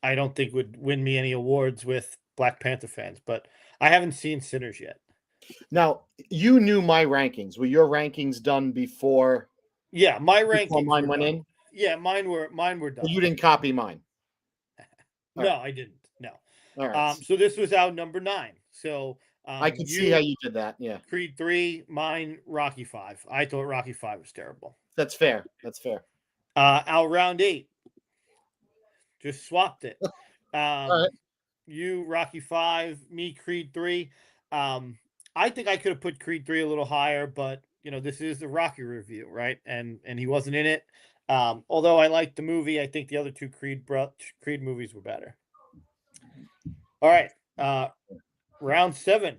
I don't think would win me any awards with Black Panther fans. But I haven't seen Sinners yet. Now you knew my rankings. Were your rankings done before? Yeah, my rankings. Mine went in. Yeah, mine were done. You didn't copy mine. No, I didn't. No. All right. So this was our number 9. So I could see how you did that. Yeah. Creed 3, mine Rocky 5. I thought Rocky 5 was terrible. That's fair. That's fair. Our round 8. Just swapped it. All right. You Rocky 5, me Creed 3. I think I could have put Creed 3 a little higher, but this is the Rocky review, right? And he wasn't in it. Although I liked the movie, I think the other 2 Creed movies were better. All right. Round 7.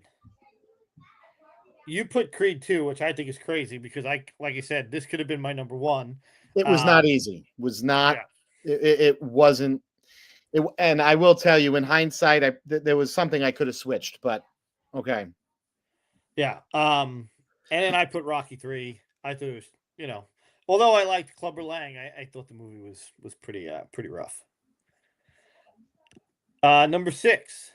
You put Creed 2, which I think is crazy because like I said, this could have been my number 1. It was not easy. It was not. Yeah. It wasn't. And I will tell you, in hindsight, there was something I could have switched, but okay. Yeah. And then I put Rocky 3. I thought it was, although I liked Clubber Lang, I thought the movie was pretty rough. Number 6.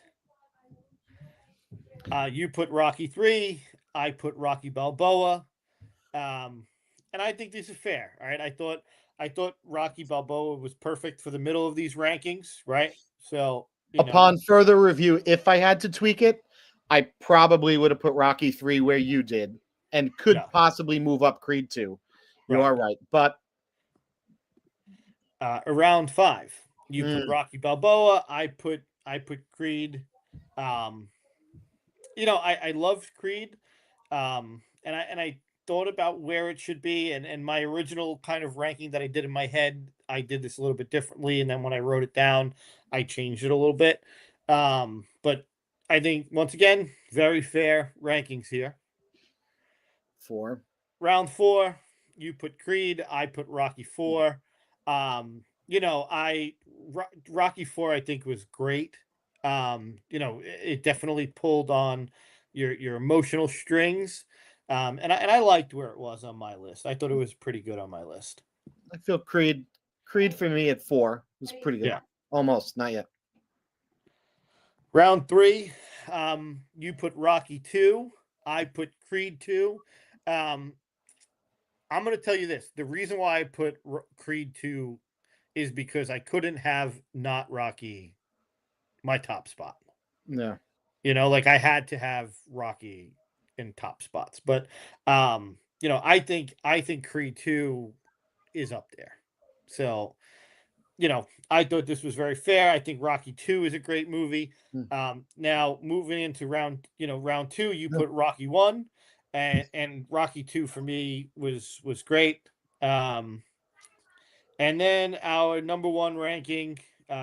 You put Rocky 3. I put Rocky Balboa. And I think this is fair. All right. I thought Rocky Balboa was perfect for the middle of these rankings, right? So upon further review, if I had to tweak it, I probably would have put Rocky 3 where you did and could possibly move up Creed 2. You are right. But around 5, you put Rocky Balboa. I put Creed. I loved Creed. And I thought about where it should be, and my original kind of ranking that I did in my head, I did this a little bit differently, and then when I wrote it down, I changed it a little bit. But I think once again, very fair rankings here. 4. Round 4, you put Creed, I put Rocky 4. Rocky 4 I think was great. It definitely pulled on your emotional strings. And I liked where it was on my list. I thought it was pretty good on my list. I feel Creed for me at 4 was pretty good. Yeah. Almost, not yet. Round 3, you put Rocky 2. I put Creed 2. I'm going to tell you this. The reason why I put Creed 2 is because I couldn't have not Rocky my top spot. Yeah. I had to have Rocky in top spots. But I think Creed 2 is up there. So, I thought this was very fair. I think Rocky 2 is a great movie. Now moving into round 2, you put Rocky 1 and Rocky 2 for me was great. And then our number 1 ranking,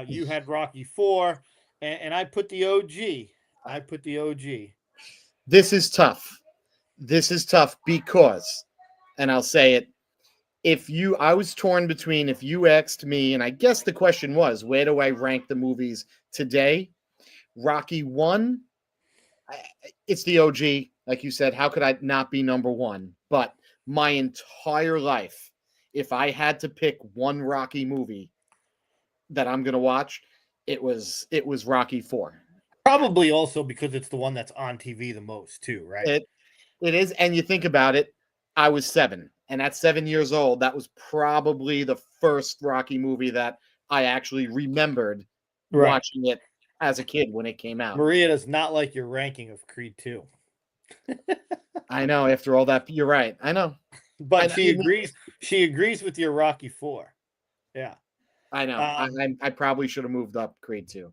You had Rocky 4, and I put the OG. I put the OG. This is tough. This is tough because, and I'll say it, I was torn between, if you asked me, and I guess the question was, where do I rank the movies today? Rocky 1, it's the OG. Like you said, how could I not be number one? But my entire life, if I had to pick one Rocky movie that I'm going to watch, it was Rocky 4. Probably also because it's the one that's on TV the most too, right? It is, and you think about it, I was 7, and at 7 years old, that was probably the first Rocky movie that I actually remembered watching it as a kid when it came out. Maria does not like your ranking of Creed 2. I know, after all that, you're right. I know. But she agrees. She agrees with your Rocky 4. Yeah. I know. I probably should have moved up Creed 2.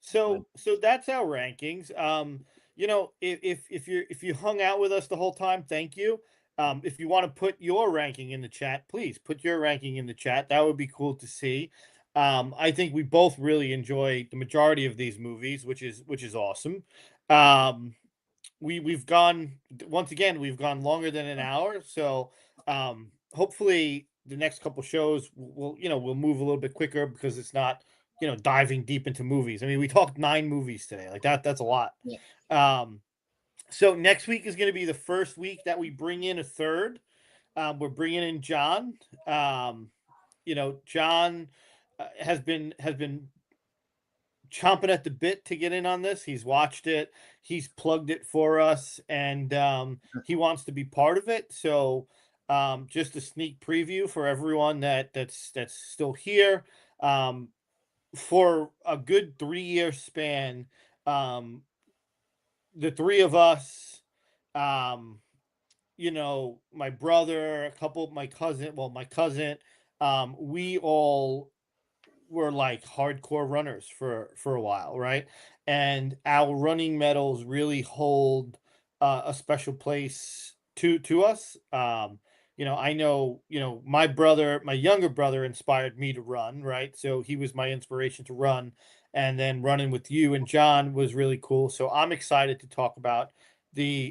So that's our rankings. You know, if you hung out with us the whole time, thank you. If you want to put your ranking in the chat, please put your ranking in the chat. That would be cool to see. I think we both really enjoy the majority of these movies, which is awesome. We've gone, once again, we've gone longer than an hour, so hopefully the next couple shows we'll move a little bit quicker because it's not diving deep into movies. I mean, we talked 9 movies today, like that's a lot. Yeah. So next week is going to be the first week that we bring in a third. We're bringing in John. John has been chomping at the bit to get in on this. He's watched it, he's plugged it for us, and he wants to be part of it. So just a sneak preview for everyone that's still here. For a good 3-year span, the three of us, my brother, a couple of my cousin, we all were like hardcore runners for a while, right? And our running medals really hold a special place to us. I know, my younger brother inspired me to run, right? So he was my inspiration to run. And then running with you and John was really cool. So I'm excited to talk about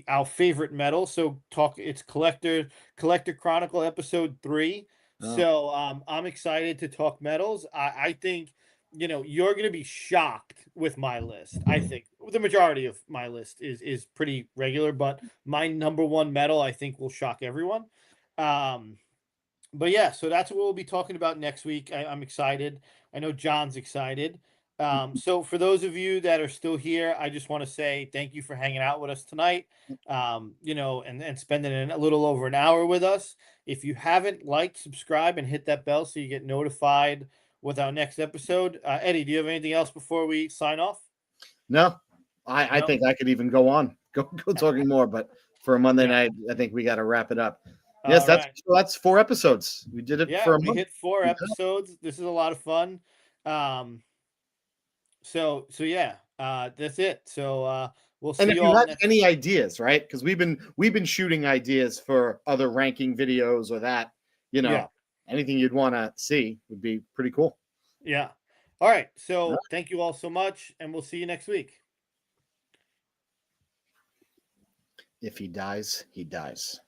our favorite medal. So it's Collector Chronicle episode 3. Oh. So I'm excited to talk medals. I think, you're going to be shocked with my list. I think the majority of my list is pretty regular, but my number one medal, I think, will shock everyone. But yeah, so that's what we'll be talking about next week. I'm excited. I know John's excited. So for those of you that are still here, I just want to say thank you for hanging out with us tonight. And spending a little over an hour with us. If you haven't liked, subscribe, and hit that bell so you get notified with our next episode. Eddie, do you have anything else before we sign off? No, I think I could even go on, go talking more, but for a Monday night, I think we got to wrap it up. Yes, that's 4 episodes. We did it for a month. We hit 4 episodes. This is a lot of fun. So yeah, that's it. So we'll see. And if you you all have any ideas, right? Because we've been shooting ideas for other ranking videos or that, anything you'd want to see would be pretty cool. Yeah. All right. So thank you all so much, and we'll see you next week. If he dies, he dies.